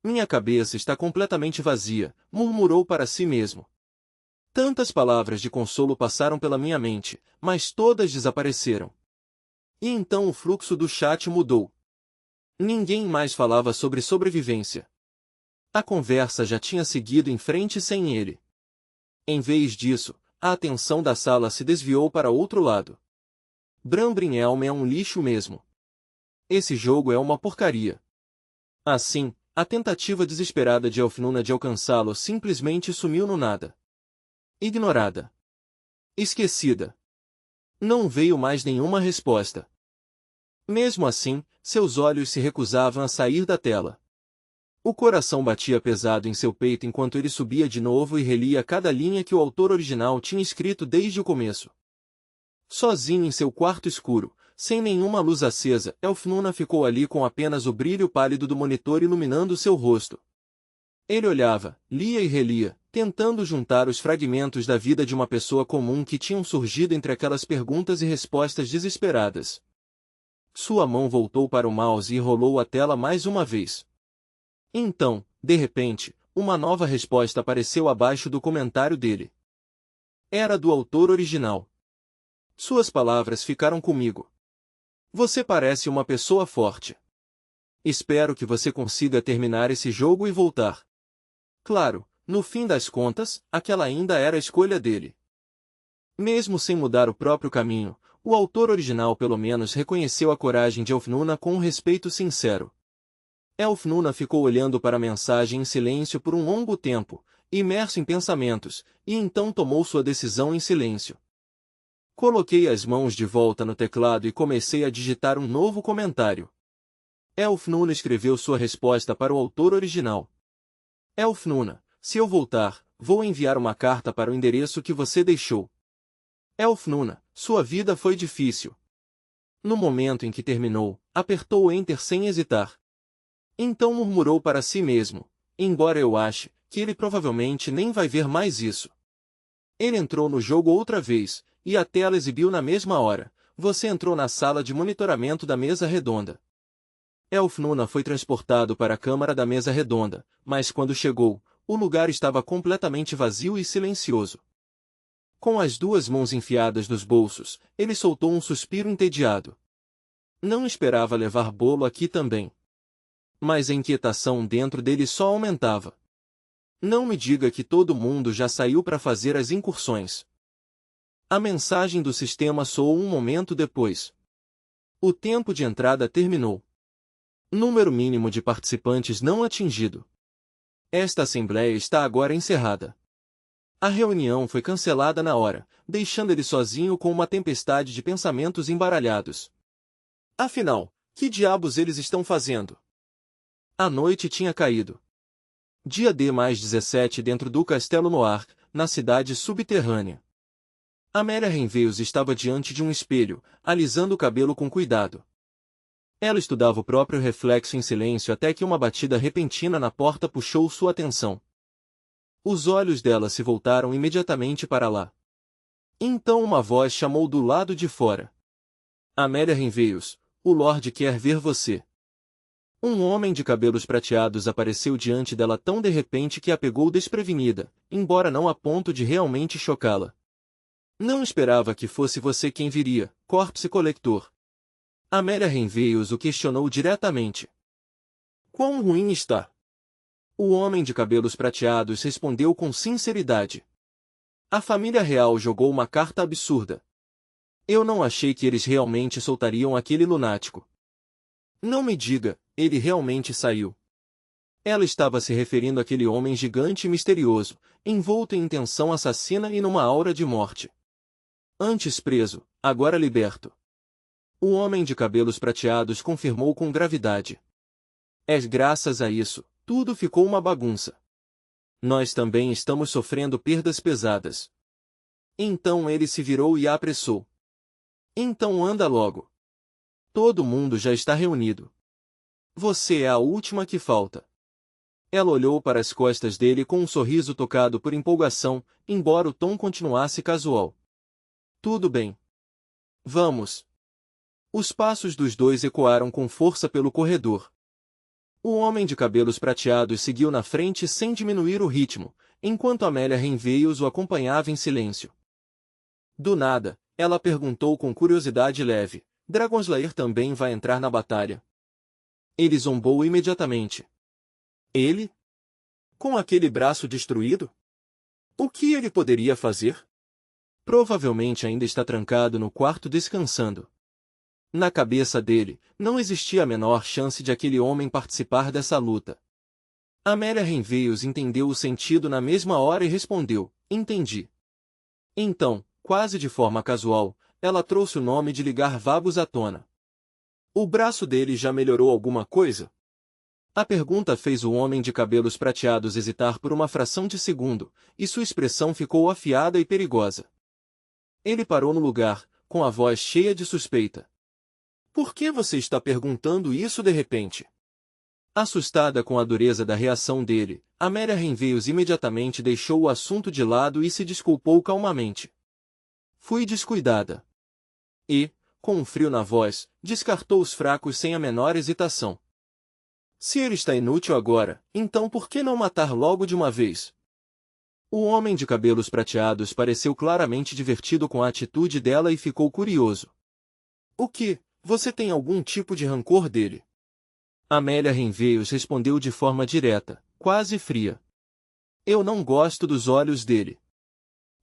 Minha cabeça está completamente vazia, murmurou para si mesmo. Tantas palavras de consolo passaram pela minha mente, mas todas desapareceram. E então o fluxo do chat mudou. Ninguém mais falava sobre sobrevivência. A conversa já tinha seguido em frente sem ele. Em vez disso, a atenção da sala se desviou para outro lado. Brambrinhelm é um lixo mesmo. Esse jogo é uma porcaria. Assim, a tentativa desesperada de Elfnuna de alcançá-lo simplesmente sumiu no nada. Ignorada. Esquecida. Não veio mais nenhuma resposta. Mesmo assim, seus olhos se recusavam a sair da tela. O coração batia pesado em seu peito enquanto ele subia de novo e relia cada linha que o autor original tinha escrito desde o começo. Sozinho em seu quarto escuro, sem nenhuma luz acesa, Elfnuna ficou ali com apenas o brilho pálido do monitor iluminando seu rosto. Ele olhava, lia e relia, tentando juntar os fragmentos da vida de uma pessoa comum que tinham surgido entre aquelas perguntas e respostas desesperadas. Sua mão voltou para o mouse e rolou a tela mais uma vez. Então, de repente, uma nova resposta apareceu abaixo do comentário dele. Era do autor original. Suas palavras ficaram comigo. Você parece uma pessoa forte. Espero que você consiga terminar esse jogo e voltar. Claro, no fim das contas, aquela ainda era a escolha dele. Mesmo sem mudar o próprio caminho, o autor original pelo menos reconheceu a coragem de Elfnuna com um respeito sincero. Elfnuna ficou olhando para a mensagem em silêncio por um longo tempo, imerso em pensamentos, e então tomou sua decisão em silêncio. Coloquei as mãos de volta no teclado e comecei a digitar um novo comentário. Elfnuna escreveu sua resposta para o autor original. Elfnuna, se eu voltar, vou enviar uma carta para o endereço que você deixou. Elfnuna, sua vida foi difícil. No momento em que terminou, apertou o Enter sem hesitar. Então murmurou para si mesmo, embora eu ache que ele provavelmente nem vai ver mais isso. Ele entrou no jogo outra vez, e a tela exibiu na mesma hora. Você entrou na sala de monitoramento da mesa redonda. Elfnuna foi transportado para a câmara da mesa redonda, mas quando chegou, o lugar estava completamente vazio e silencioso. Com as duas mãos enfiadas nos bolsos, ele soltou um suspiro entediado. Não esperava levar bolo aqui também. Mas a inquietação dentro dele só aumentava. Não me diga que todo mundo já saiu para fazer as incursões. A mensagem do sistema soou um momento depois. O tempo de entrada terminou. Número mínimo de participantes não atingido. Esta assembleia está agora encerrada. A reunião foi cancelada na hora, deixando ele sozinho com uma tempestade de pensamentos embaralhados. Afinal, que diabos eles estão fazendo? A noite tinha caído. Dia D mais 17 dentro do Castelo Noir, na cidade subterrânea. Amélia Renveus estava diante de um espelho, alisando o cabelo com cuidado. Ela estudava o próprio reflexo em silêncio até que uma batida repentina na porta puxou sua atenção. Os olhos dela se voltaram imediatamente para lá. Então uma voz chamou do lado de fora. Amélia Renveios, o Lorde quer ver você. Um homem de cabelos prateados apareceu diante dela tão de repente que a pegou desprevenida, embora não a ponto de realmente chocá-la. Não esperava que fosse você quem viria, Corpse Collector. Amélia Renveios o questionou diretamente. Quão ruim está? O homem de cabelos prateados respondeu com sinceridade. A família real jogou uma carta absurda. Eu não achei que eles realmente soltariam aquele lunático. Não me diga, ele realmente saiu. Ela estava se referindo àquele homem gigante e misterioso, envolto em intenção assassina e numa aura de morte. Antes preso, agora liberto. O homem de cabelos prateados confirmou com gravidade. É graças a isso, tudo ficou uma bagunça. Nós também estamos sofrendo perdas pesadas. Então ele se virou e a apressou. Então anda logo. Todo mundo já está reunido. Você é a última que falta. Ela olhou para as costas dele com um sorriso tocado por empolgação, embora o tom continuasse casual. Tudo bem. Vamos. Os passos dos dois ecoaram com força pelo corredor. O homem de cabelos prateados seguiu na frente sem diminuir o ritmo, enquanto Amélia Renveios o acompanhava em silêncio. Do nada, ela perguntou com curiosidade leve, Dragonslayer também vai entrar na batalha? Ele zombou imediatamente. Ele? Com aquele braço destruído? O que ele poderia fazer? Provavelmente ainda está trancado no quarto descansando. Na cabeça dele, não existia a menor chance de aquele homem participar dessa luta. Amélia Renveios entendeu o sentido na mesma hora e respondeu, entendi. Então, quase de forma casual, ela trouxe o nome de Ligar Vagos à tona. O braço dele já melhorou alguma coisa? A pergunta fez o homem de cabelos prateados hesitar por uma fração de segundo, e sua expressão ficou afiada e perigosa. Ele parou no lugar, com a voz cheia de suspeita. Por que você está perguntando isso de repente? Assustada com a dureza da reação dele, Amélia Renveios imediatamente deixou o assunto de lado e se desculpou calmamente. Fui descuidada. E, com um frio na voz, descartou os fracos sem a menor hesitação. Se ele está inútil agora, então por que não matar logo de uma vez? O homem de cabelos prateados pareceu claramente divertido com a atitude dela e ficou curioso. O que? Você tem algum tipo de rancor dele? Amélia Renveios respondeu de forma direta, quase fria. Eu não gosto dos olhos dele.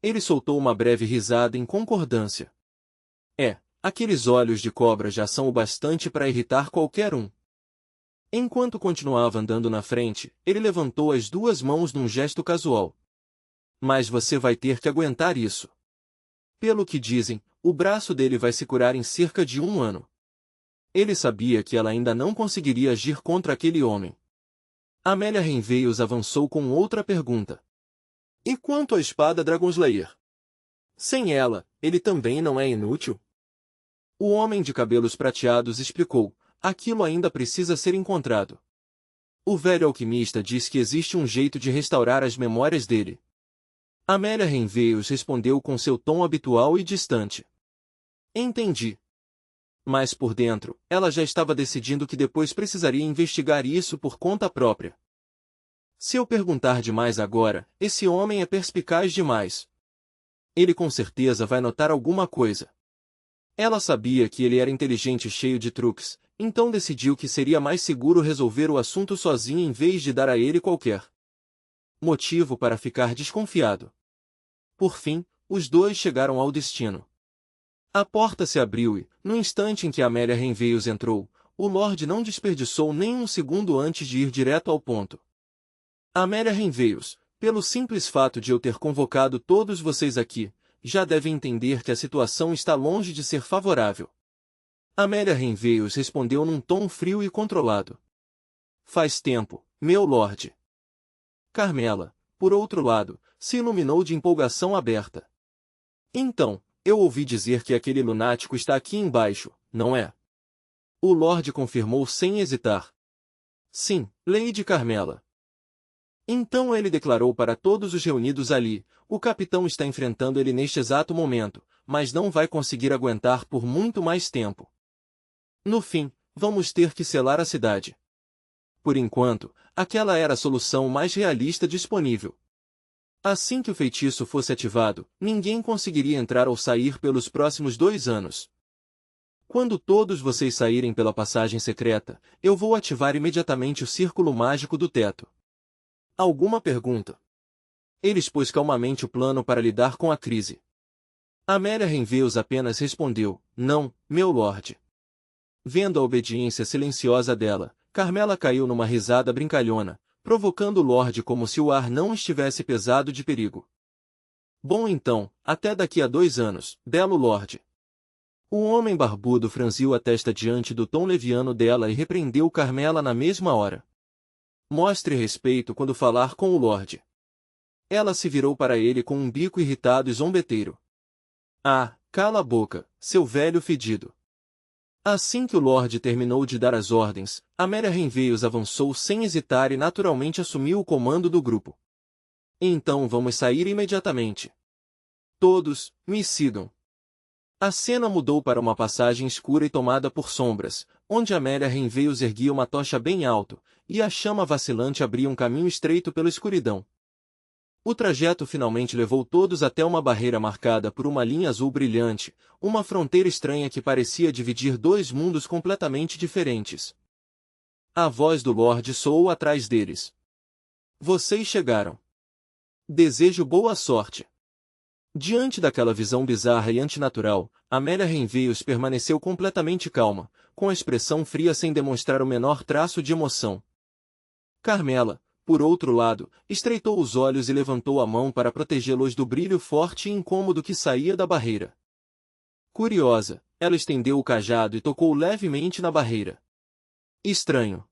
Ele soltou uma breve risada em concordância. Aqueles olhos de cobra já são o bastante para irritar qualquer um. Enquanto continuava andando na frente, ele levantou as duas mãos num gesto casual. Mas você vai ter que aguentar isso. Pelo que dizem, o braço dele vai se curar em cerca de 1 ano. Ele sabia que ela ainda não conseguiria agir contra aquele homem. Amélia Renveios avançou com outra pergunta. E quanto à espada Dragonslayer? Sem ela, ele também não é inútil? O homem de cabelos prateados explicou, aquilo ainda precisa ser encontrado. O velho alquimista diz que existe um jeito de restaurar as memórias dele. Amélia Renveios respondeu com seu tom habitual e distante. Entendi. Mas por dentro, ela já estava decidindo que depois precisaria investigar isso por conta própria. Se eu perguntar demais agora, esse homem é perspicaz demais. Ele com certeza vai notar alguma coisa. Ela sabia que ele era inteligente e cheio de truques, então decidiu que seria mais seguro resolver o assunto sozinha em vez de dar a ele qualquer motivo para ficar desconfiado. Por fim, os dois chegaram ao destino. A porta se abriu e, no instante em que Amélia Renveios entrou, o Lorde não desperdiçou nem um segundo antes de ir direto ao ponto. Amélia Renveios, pelo simples fato de eu ter convocado todos vocês aqui, já devem entender que a situação está longe de ser favorável. Amélia Renveios respondeu num tom frio e controlado. Faz tempo, meu Lorde. Carmela, por outro lado, se iluminou de empolgação aberta. Então, eu ouvi dizer que aquele lunático está aqui embaixo, não é? O Lorde confirmou sem hesitar. Sim, Lady Carmela. Então ele declarou para todos os reunidos ali: o capitão está enfrentando ele neste exato momento, mas não vai conseguir aguentar por muito mais tempo. No fim, vamos ter que selar a cidade. Por enquanto, aquela era a solução mais realista disponível. Assim que o feitiço fosse ativado, ninguém conseguiria entrar ou sair pelos próximos 2 anos. Quando todos vocês saírem pela passagem secreta, eu vou ativar imediatamente o círculo mágico do teto. Alguma pergunta? Ele expôs calmamente o plano para lidar com a crise. Amélia Renveus apenas respondeu: não, meu lorde. Vendo a obediência silenciosa dela, Carmela caiu numa risada brincalhona, provocando o lorde como se o ar não estivesse pesado de perigo. Bom então, até daqui a 2 anos, belo lorde. O homem barbudo franziu a testa diante do tom leviano dela e repreendeu Carmela na mesma hora. Mostre respeito quando falar com o lorde. Ela se virou para ele com um bico irritado e zombeteiro. Ah, cala a boca, seu velho fedido. Assim que o lorde terminou de dar as ordens, Amélia Renveus avançou sem hesitar e naturalmente assumiu o comando do grupo. Então vamos sair imediatamente. Todos, me sigam. A cena mudou para uma passagem escura e tomada por sombras, onde Amélia Renveus erguia uma tocha bem alto, e a chama vacilante abria um caminho estreito pela escuridão. O trajeto finalmente levou todos até uma barreira marcada por uma linha azul brilhante, uma fronteira estranha que parecia dividir 2 mundos completamente diferentes. A voz do Lorde soou atrás deles. Vocês chegaram. Desejo boa sorte. Diante daquela visão bizarra e antinatural, Amélia Renveus permaneceu completamente calma, com a expressão fria sem demonstrar o menor traço de emoção. Carmela, por outro lado, estreitou os olhos e levantou a mão para protegê-los do brilho forte e incômodo que saía da barreira. Curiosa, ela estendeu o cajado e tocou levemente na barreira. Estranho.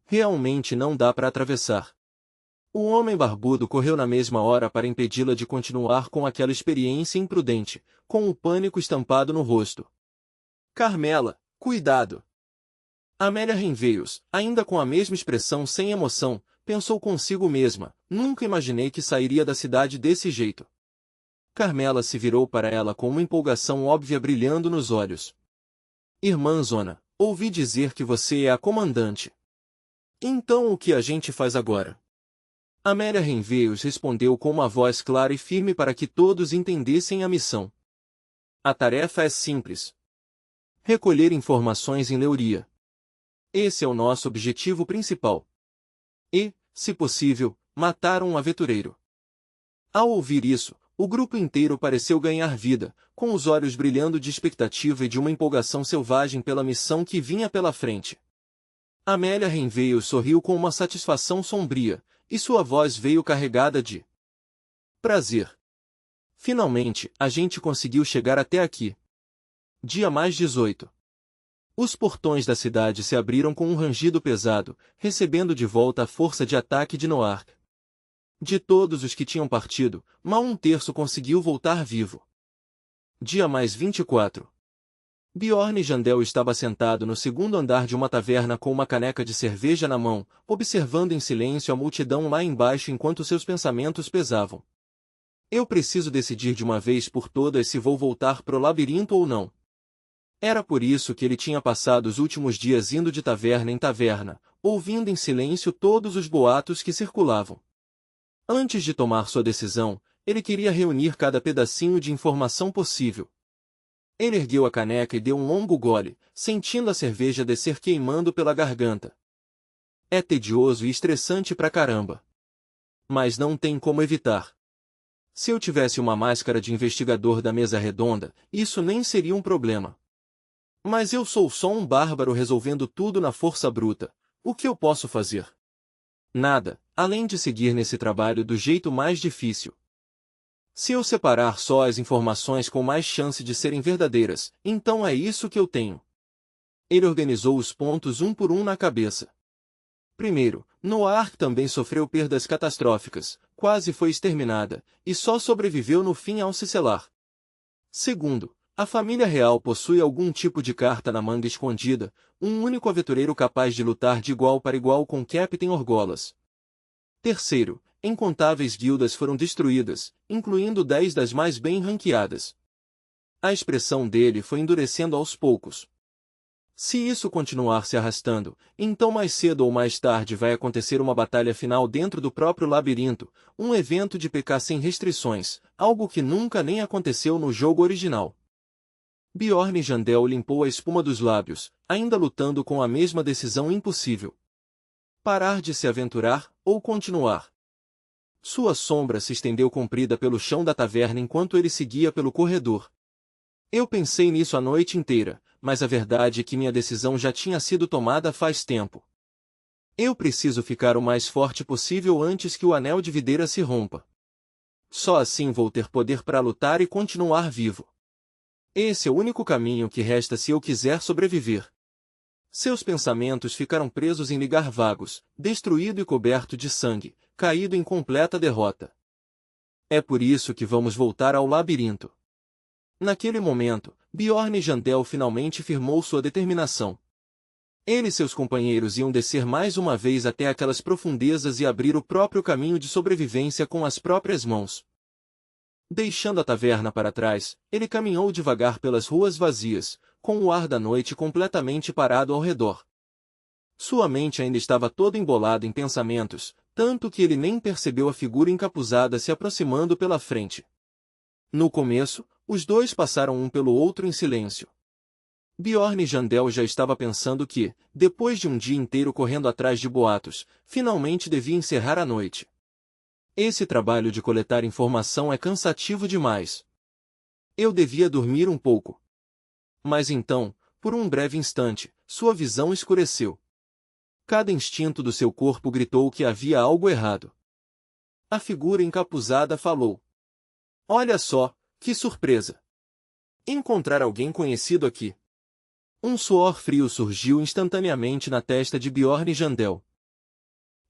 Realmente não dá para atravessar. O homem barbudo correu na mesma hora para impedi-la de continuar com aquela experiência imprudente, com o pânico estampado no rosto. Carmela, cuidado! Amélia Renveus, ainda com a mesma expressão sem emoção, pensou consigo mesma: nunca imaginei que sairia da cidade desse jeito. Carmela se virou para ela com uma empolgação óbvia brilhando nos olhos. Irmã Zona, ouvi dizer que você é a comandante. Então o que a gente faz agora? Amélia Renveus respondeu com uma voz clara e firme para que todos entendessem a missão. A tarefa é simples. Recolher informações em Leuria. Esse é o nosso objetivo principal. E, se possível, matar um aventureiro. Ao ouvir isso, o grupo inteiro pareceu ganhar vida, com os olhos brilhando de expectativa e de uma empolgação selvagem pela missão que vinha pela frente. Amélia Renveus sorriu com uma satisfação sombria, e sua voz veio carregada de prazer. Finalmente, a gente conseguiu chegar até aqui. Dia mais 18. Os portões da cidade se abriram com um rangido pesado, recebendo de volta a força de ataque de Noark. De todos os que tinham partido, mal 1/3 conseguiu voltar vivo. Dia mais 24. Bjorn Jandel estava sentado no segundo andar de uma taverna com uma caneca de cerveja na mão, observando em silêncio a multidão lá embaixo enquanto seus pensamentos pesavam. Eu preciso decidir de uma vez por todas se vou voltar pro labirinto ou não. Era por isso que ele tinha passado os últimos dias indo de taverna em taverna, ouvindo em silêncio todos os boatos que circulavam. Antes de tomar sua decisão, ele queria reunir cada pedacinho de informação possível. Ele ergueu a caneca e deu um longo gole, sentindo a cerveja descer queimando pela garganta. É tedioso e estressante pra caramba. Mas não tem como evitar. Se eu tivesse uma máscara de investigador da mesa redonda, isso nem seria um problema. Mas eu sou só um bárbaro resolvendo tudo na força bruta. O que eu posso fazer? Nada, além de seguir nesse trabalho do jeito mais difícil. Se eu separar só as informações com mais chance de serem verdadeiras, então é isso que eu tenho. Ele organizou os pontos um por um na cabeça. Primeiro, Noark também sofreu perdas catastróficas, quase foi exterminada, e só sobreviveu no fim ao se selar. Segundo, a família real possui algum tipo de carta na manga escondida, um único aventureiro capaz de lutar de igual para igual com Captain Orgolas. Terceiro, incontáveis guildas foram destruídas, incluindo 10 das mais bem ranqueadas. A expressão dele foi endurecendo aos poucos. Se isso continuar se arrastando, então mais cedo ou mais tarde vai acontecer uma batalha final dentro do próprio labirinto, um evento de PK sem restrições, algo que nunca nem aconteceu no jogo original. Bjorn Jandel limpou a espuma dos lábios, ainda lutando com a mesma decisão impossível. Parar de se aventurar, ou continuar. Sua sombra se estendeu comprida pelo chão da taverna enquanto ele seguia pelo corredor. Eu pensei nisso a noite inteira, mas a verdade é que minha decisão já tinha sido tomada faz tempo. Eu preciso ficar o mais forte possível antes que o anel de videira se rompa. Só assim vou ter poder para lutar e continuar vivo. Esse é o único caminho que resta se eu quiser sobreviver. Seus pensamentos ficaram presos em ligar vagos, destruído e coberto de sangue, caído em completa derrota. É por isso que vamos voltar ao labirinto. Naquele momento, Bjorn Jandel finalmente firmou sua determinação. Ele e seus companheiros iam descer mais uma vez até aquelas profundezas e abrir o próprio caminho de sobrevivência com as próprias mãos. Deixando a taverna para trás, ele caminhou devagar pelas ruas vazias, com o ar da noite completamente parado ao redor. Sua mente ainda estava toda embolada em pensamentos, tanto que ele nem percebeu a figura encapuzada se aproximando pela frente. No começo, os dois passaram um pelo outro em silêncio. Bjorn Jandel já estava pensando que, depois de um dia inteiro correndo atrás de boatos, finalmente devia encerrar a noite. Esse trabalho de coletar informação é cansativo demais. Eu devia dormir um pouco. Mas então, por um breve instante, sua visão escureceu. Cada instinto do seu corpo gritou que havia algo errado. A figura encapuzada falou. Olha só, que surpresa! Encontrar alguém conhecido aqui. Um suor frio surgiu instantaneamente na testa de Bjorn Jandel.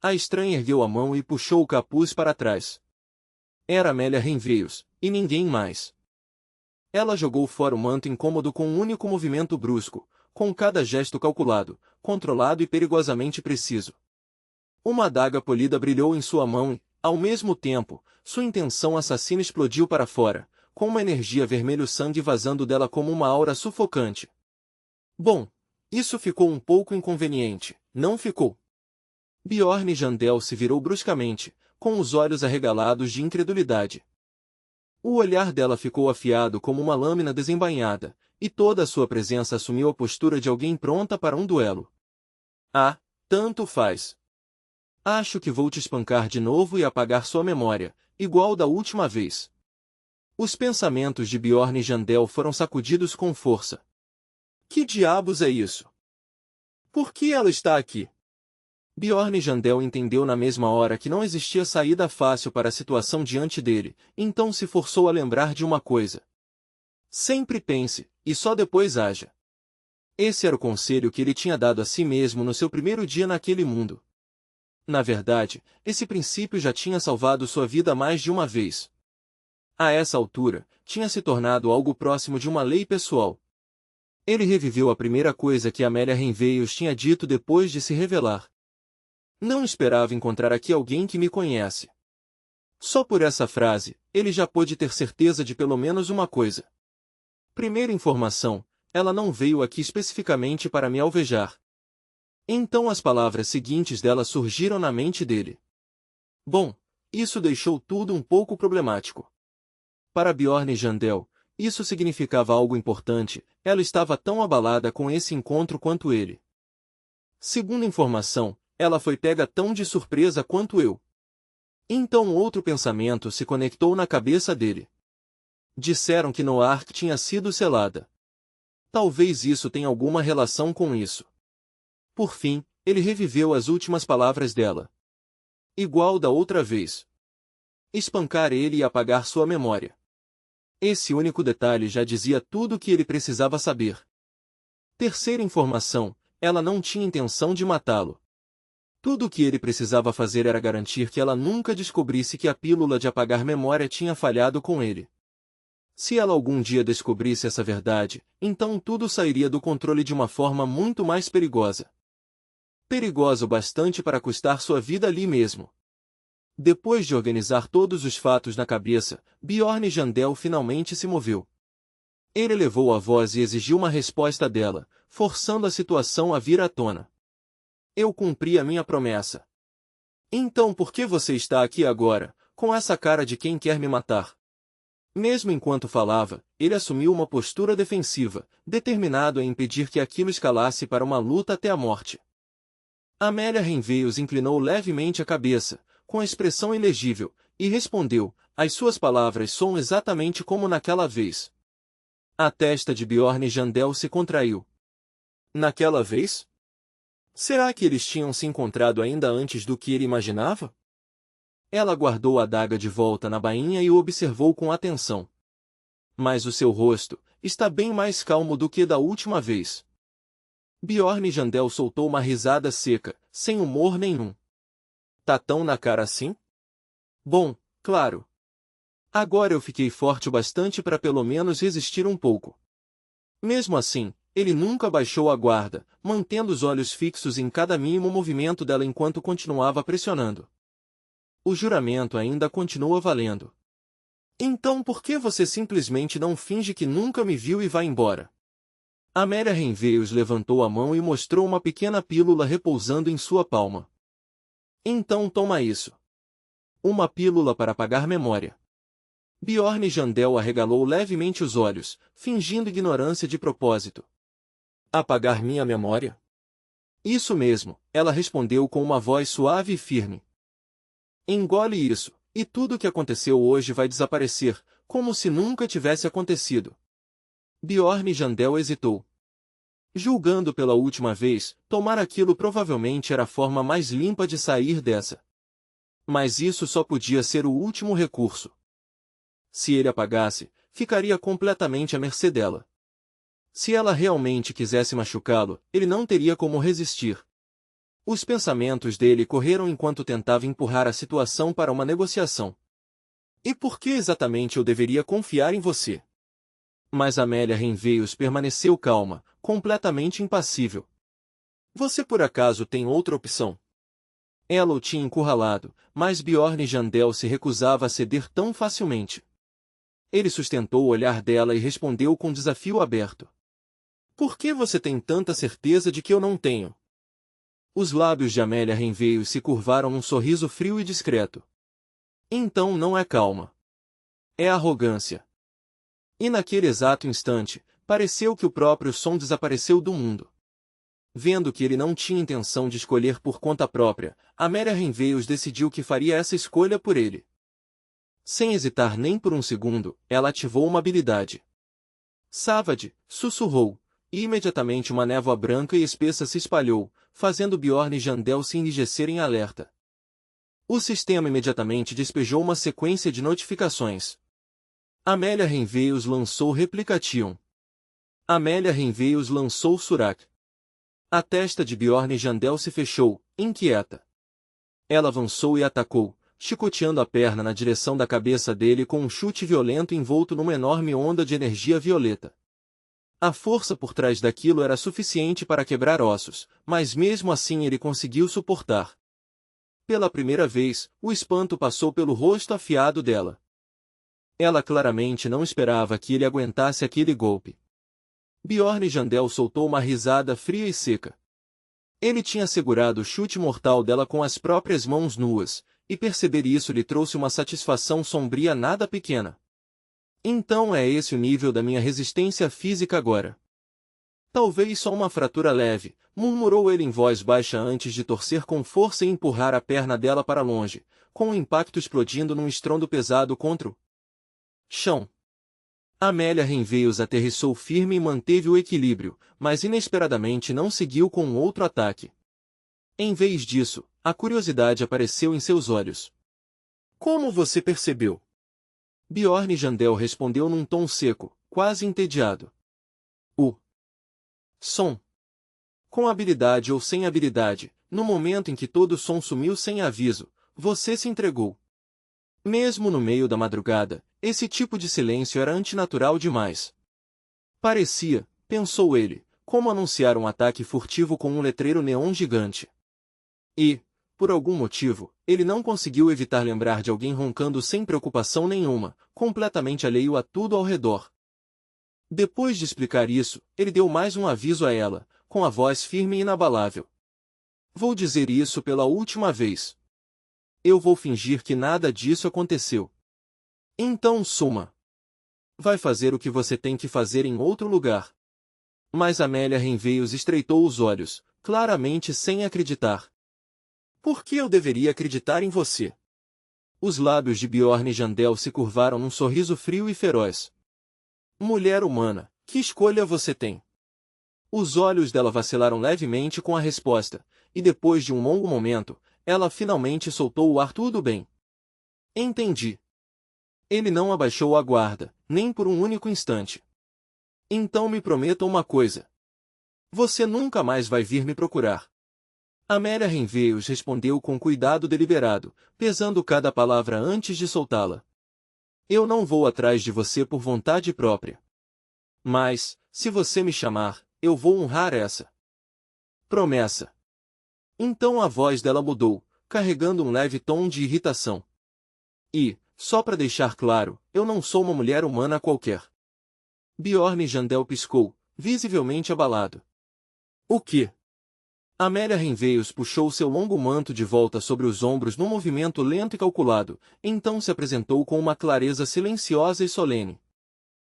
A estranha ergueu a mão e puxou o capuz para trás. Era Amélia Renveios, e ninguém mais. Ela jogou fora o manto incômodo com um único movimento brusco, com cada gesto calculado, controlado e perigosamente preciso. Uma adaga polida brilhou em sua mão e, ao mesmo tempo, sua intenção assassina explodiu para fora, com uma energia vermelho-sangue vazando dela como uma aura sufocante. Bom, isso ficou um pouco inconveniente, não ficou? Bjorn Jandel se virou bruscamente, com os olhos arregalados de incredulidade. O olhar dela ficou afiado como uma lâmina desembainhada, e toda a sua presença assumiu a postura de alguém pronta para um duelo. Ah, tanto faz. Acho que vou te espancar de novo e apagar sua memória, igual da última vez. Os pensamentos de Bjorn Jandel foram sacudidos com força. Que diabos é isso? Por que ela está aqui? Bjorn Jandel entendeu na mesma hora que não existia saída fácil para a situação diante dele, então se forçou a lembrar de uma coisa. Sempre pense, e só depois haja. Esse era o conselho que ele tinha dado a si mesmo no seu primeiro dia naquele mundo. Na verdade, esse princípio já tinha salvado sua vida mais de uma vez. A essa altura, tinha se tornado algo próximo de uma lei pessoal. Ele reviveu a primeira coisa que Amélia Renveios tinha dito depois de se revelar. Não esperava encontrar aqui alguém que me conhece. Só por essa frase, ele já pôde ter certeza de pelo menos uma coisa. Primeira informação, ela não veio aqui especificamente para me alvejar. Então as palavras seguintes dela surgiram na mente dele. Bom, isso deixou tudo um pouco problemático. Para Bjorn Jandel, isso significava algo importante, ela estava tão abalada com esse encontro quanto ele. Segunda informação, ela foi pega tão de surpresa quanto eu. Então outro pensamento se conectou na cabeça dele. Disseram que Noark tinha sido selada. Talvez isso tenha alguma relação com isso. Por fim, ele reviveu as últimas palavras dela. Igual da outra vez. Espancar ele e apagar sua memória. Esse único detalhe já dizia tudo o que ele precisava saber. Terceira informação, ela não tinha intenção de matá-lo. Tudo o que ele precisava fazer era garantir que ela nunca descobrisse que a pílula de apagar memória tinha falhado com ele. Se ela algum dia descobrisse essa verdade, então tudo sairia do controle de uma forma muito mais perigosa. Perigosa o bastante para custar sua vida ali mesmo. Depois de organizar todos os fatos na cabeça, Bjorn Jandel finalmente se moveu. Ele elevou a voz e exigiu uma resposta dela, forçando a situação a vir à tona. Eu cumpri a minha promessa. Então por que você está aqui agora, com essa cara de quem quer me matar? Mesmo enquanto falava, ele assumiu uma postura defensiva, determinado a impedir que aquilo escalasse para uma luta até a morte. Amélia Renveios inclinou levemente a cabeça, com a expressão ilegível, e respondeu, as suas palavras soam exatamente como naquela vez. A testa de Bjorn Jandel se contraiu. Naquela vez? Será que eles tinham se encontrado ainda antes do que ele imaginava? Ela guardou a adaga de volta na bainha e o observou com atenção. Mas o seu rosto está bem mais calmo do que da última vez. Bjorn Jandel soltou uma risada seca, sem humor nenhum. Tá tão na cara assim? Bom, claro. Agora eu fiquei forte o bastante para pelo menos resistir um pouco. Mesmo assim, ele nunca baixou a guarda, mantendo os olhos fixos em cada mínimo movimento dela enquanto continuava pressionando. O juramento ainda continua valendo. Então por que você simplesmente não finge que nunca me viu e vai embora? Amélia Renveios levantou a mão e mostrou uma pequena pílula repousando em sua palma. Então toma isso. Uma pílula para apagar memória. Bjorn Jandel arregalou levemente os olhos, fingindo ignorância de propósito. Apagar minha memória? Isso mesmo, ela respondeu com uma voz suave e firme. Engole isso, e tudo o que aconteceu hoje vai desaparecer, como se nunca tivesse acontecido. Bjorn Jandel hesitou. Julgando pela última vez, tomar aquilo provavelmente era a forma mais limpa de sair dessa. Mas isso só podia ser o último recurso. Se ele apagasse, ficaria completamente à mercê dela. Se ela realmente quisesse machucá-lo, ele não teria como resistir. Os pensamentos dele correram enquanto tentava empurrar a situação para uma negociação. E por que exatamente eu deveria confiar em você? Mas Amélia Renveios permaneceu calma, completamente impassível. Você por acaso tem outra opção? Ela o tinha encurralado, mas Bjorn Jandel se recusava a ceder tão facilmente. Ele sustentou o olhar dela e respondeu com desafio aberto. Por que você tem tanta certeza de que eu não tenho? Os lábios de Amélia Renveios se curvaram num sorriso frio e discreto. Então não é calma. É arrogância. E naquele exato instante, pareceu que o próprio som desapareceu do mundo. Vendo que ele não tinha intenção de escolher por conta própria, Amélia Renveios decidiu que faria essa escolha por ele. Sem hesitar nem por um segundo, ela ativou uma habilidade. Savage, sussurrou, e imediatamente uma névoa branca e espessa se espalhou, fazendo Bjorn Jandel se enrijecer em alerta. O sistema imediatamente despejou uma sequência de notificações. Amélia Renveios lançou Replication. Amélia Renveios lançou Surak. A testa de Bjorn Jandel se fechou, inquieta. Ela avançou e atacou, chicoteando a perna na direção da cabeça dele com um chute violento envolto numa enorme onda de energia violeta. A força por trás daquilo era suficiente para quebrar ossos, mas mesmo assim ele conseguiu suportar. Pela primeira vez, o espanto passou pelo rosto afiado dela. Ela claramente não esperava que ele aguentasse aquele golpe. Bjorn Jandel soltou uma risada fria e seca. Ele tinha segurado o chute mortal dela com as próprias mãos nuas, e perceber isso lhe trouxe uma satisfação sombria nada pequena. Então é esse o nível da minha resistência física agora. Talvez só uma fratura leve, murmurou ele em voz baixa antes de torcer com força e empurrar a perna dela para longe, com o impacto explodindo num estrondo pesado contra o chão. Amélia Renveios aterrissou firme e manteve o equilíbrio, mas inesperadamente não seguiu com um outro ataque. Em vez disso, a curiosidade apareceu em seus olhos. Como você percebeu? Bjorn Jandel respondeu num tom seco, quase entediado. O som. Com habilidade ou sem habilidade, no momento em que todo o som sumiu sem aviso, você se entregou. Mesmo no meio da madrugada, esse tipo de silêncio era antinatural demais. Parecia, pensou ele, como anunciar um ataque furtivo com um letreiro neon gigante. E, por algum motivo, ele não conseguiu evitar lembrar de alguém roncando sem preocupação nenhuma, completamente alheio a tudo ao redor. Depois de explicar isso, ele deu mais um aviso a ela, com a voz firme e inabalável. Vou dizer isso pela última vez. Eu vou fingir que nada disso aconteceu. Então suma. Vai fazer o que você tem que fazer em outro lugar. Mas Amélia Renveios estreitou os olhos, claramente sem acreditar. Por que eu deveria acreditar em você? Os lábios de Bjorn Jandel se curvaram num sorriso frio e feroz. Mulher humana, que escolha você tem? Os olhos dela vacilaram levemente com a resposta, e depois de um longo momento, ela finalmente soltou o ar. Tudo bem. Entendi. Ele não abaixou a guarda, nem por um único instante. Então me prometa uma coisa. Você nunca mais vai vir me procurar. Amélia Renveios respondeu com cuidado deliberado, pesando cada palavra antes de soltá-la. Eu não vou atrás de você por vontade própria. Mas, se você me chamar, eu vou honrar essa promessa. Então a voz dela mudou, carregando um leve tom de irritação. E, só para deixar claro, eu não sou uma mulher humana qualquer. Bjorn Jandel piscou, visivelmente abalado. O quê? Amélia Renveios puxou seu longo manto de volta sobre os ombros num movimento lento e calculado, então se apresentou com uma clareza silenciosa e solene.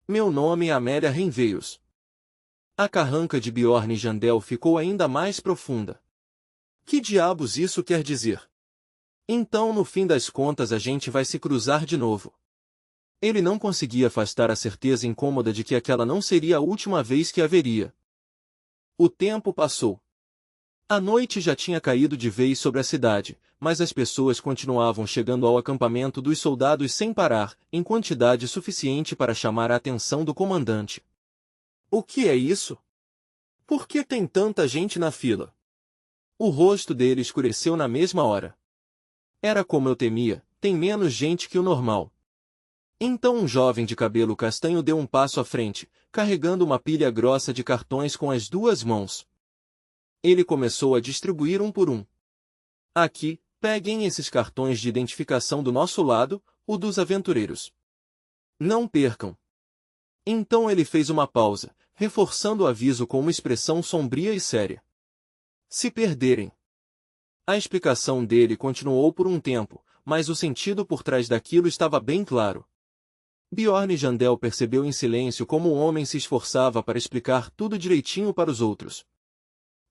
Meu nome é Amélia Renveios. A carranca de Bjorn Jandel ficou ainda mais profunda. Que diabos isso quer dizer? Então no fim das contas a gente vai se cruzar de novo. Ele não conseguia afastar a certeza incômoda de que aquela não seria a última vez que a veria. O tempo passou. A noite já tinha caído de vez sobre a cidade, mas as pessoas continuavam chegando ao acampamento dos soldados sem parar, em quantidade suficiente para chamar a atenção do comandante. O que é isso? Por que tem tanta gente na fila? O rosto dele escureceu na mesma hora. Era como eu temia, tem menos gente que o normal. Então um jovem de cabelo castanho deu um passo à frente, carregando uma pilha grossa de cartões com as duas mãos. Ele começou a distribuir um por um. Aqui, peguem esses cartões de identificação do nosso lado, o dos aventureiros. Não percam. Então ele fez uma pausa, reforçando o aviso com uma expressão sombria e séria. Se perderem. A explicação dele continuou por um tempo, mas o sentido por trás daquilo estava bem claro. Bjorn Jandel percebeu em silêncio como o homem se esforçava para explicar tudo direitinho para os outros.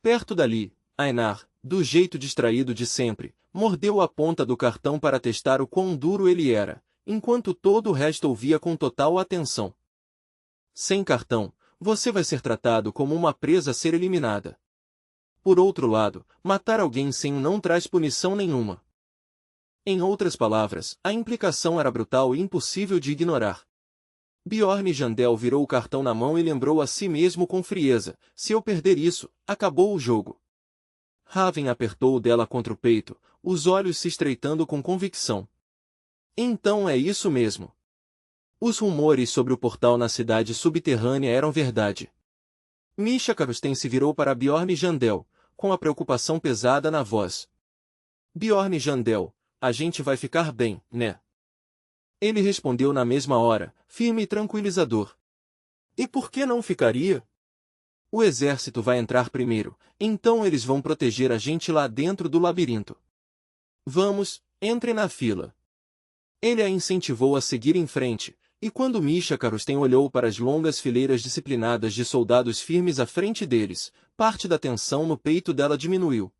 Perto dali, Einar, do jeito distraído de sempre, mordeu a ponta do cartão para testar o quão duro ele era, enquanto todo o resto ouvia com total atenção. Sem cartão, você vai ser tratado como uma presa a ser eliminada. Por outro lado, matar alguém sem um não traz punição nenhuma. Em outras palavras, a implicação era brutal e impossível de ignorar. Bjorn Jandel virou o cartão na mão e lembrou a si mesmo com frieza, se eu perder isso, acabou o jogo. Raven apertou o dela contra o peito, os olhos se estreitando com convicção. Então é isso mesmo. Os rumores sobre o portal na cidade subterrânea eram verdade. Misha Karusten se virou para Bjorn Jandel, com a preocupação pesada na voz. Bjorn Jandel, a gente vai ficar bem, né? Ele respondeu na mesma hora, firme e tranquilizador. E por que não ficaria? O exército vai entrar primeiro, então eles vão proteger a gente lá dentro do labirinto. Vamos, entre na fila. Ele a incentivou a seguir em frente, e quando Misha Karusten olhou para as longas fileiras disciplinadas de soldados firmes à frente deles, parte da tensão no peito dela diminuiu.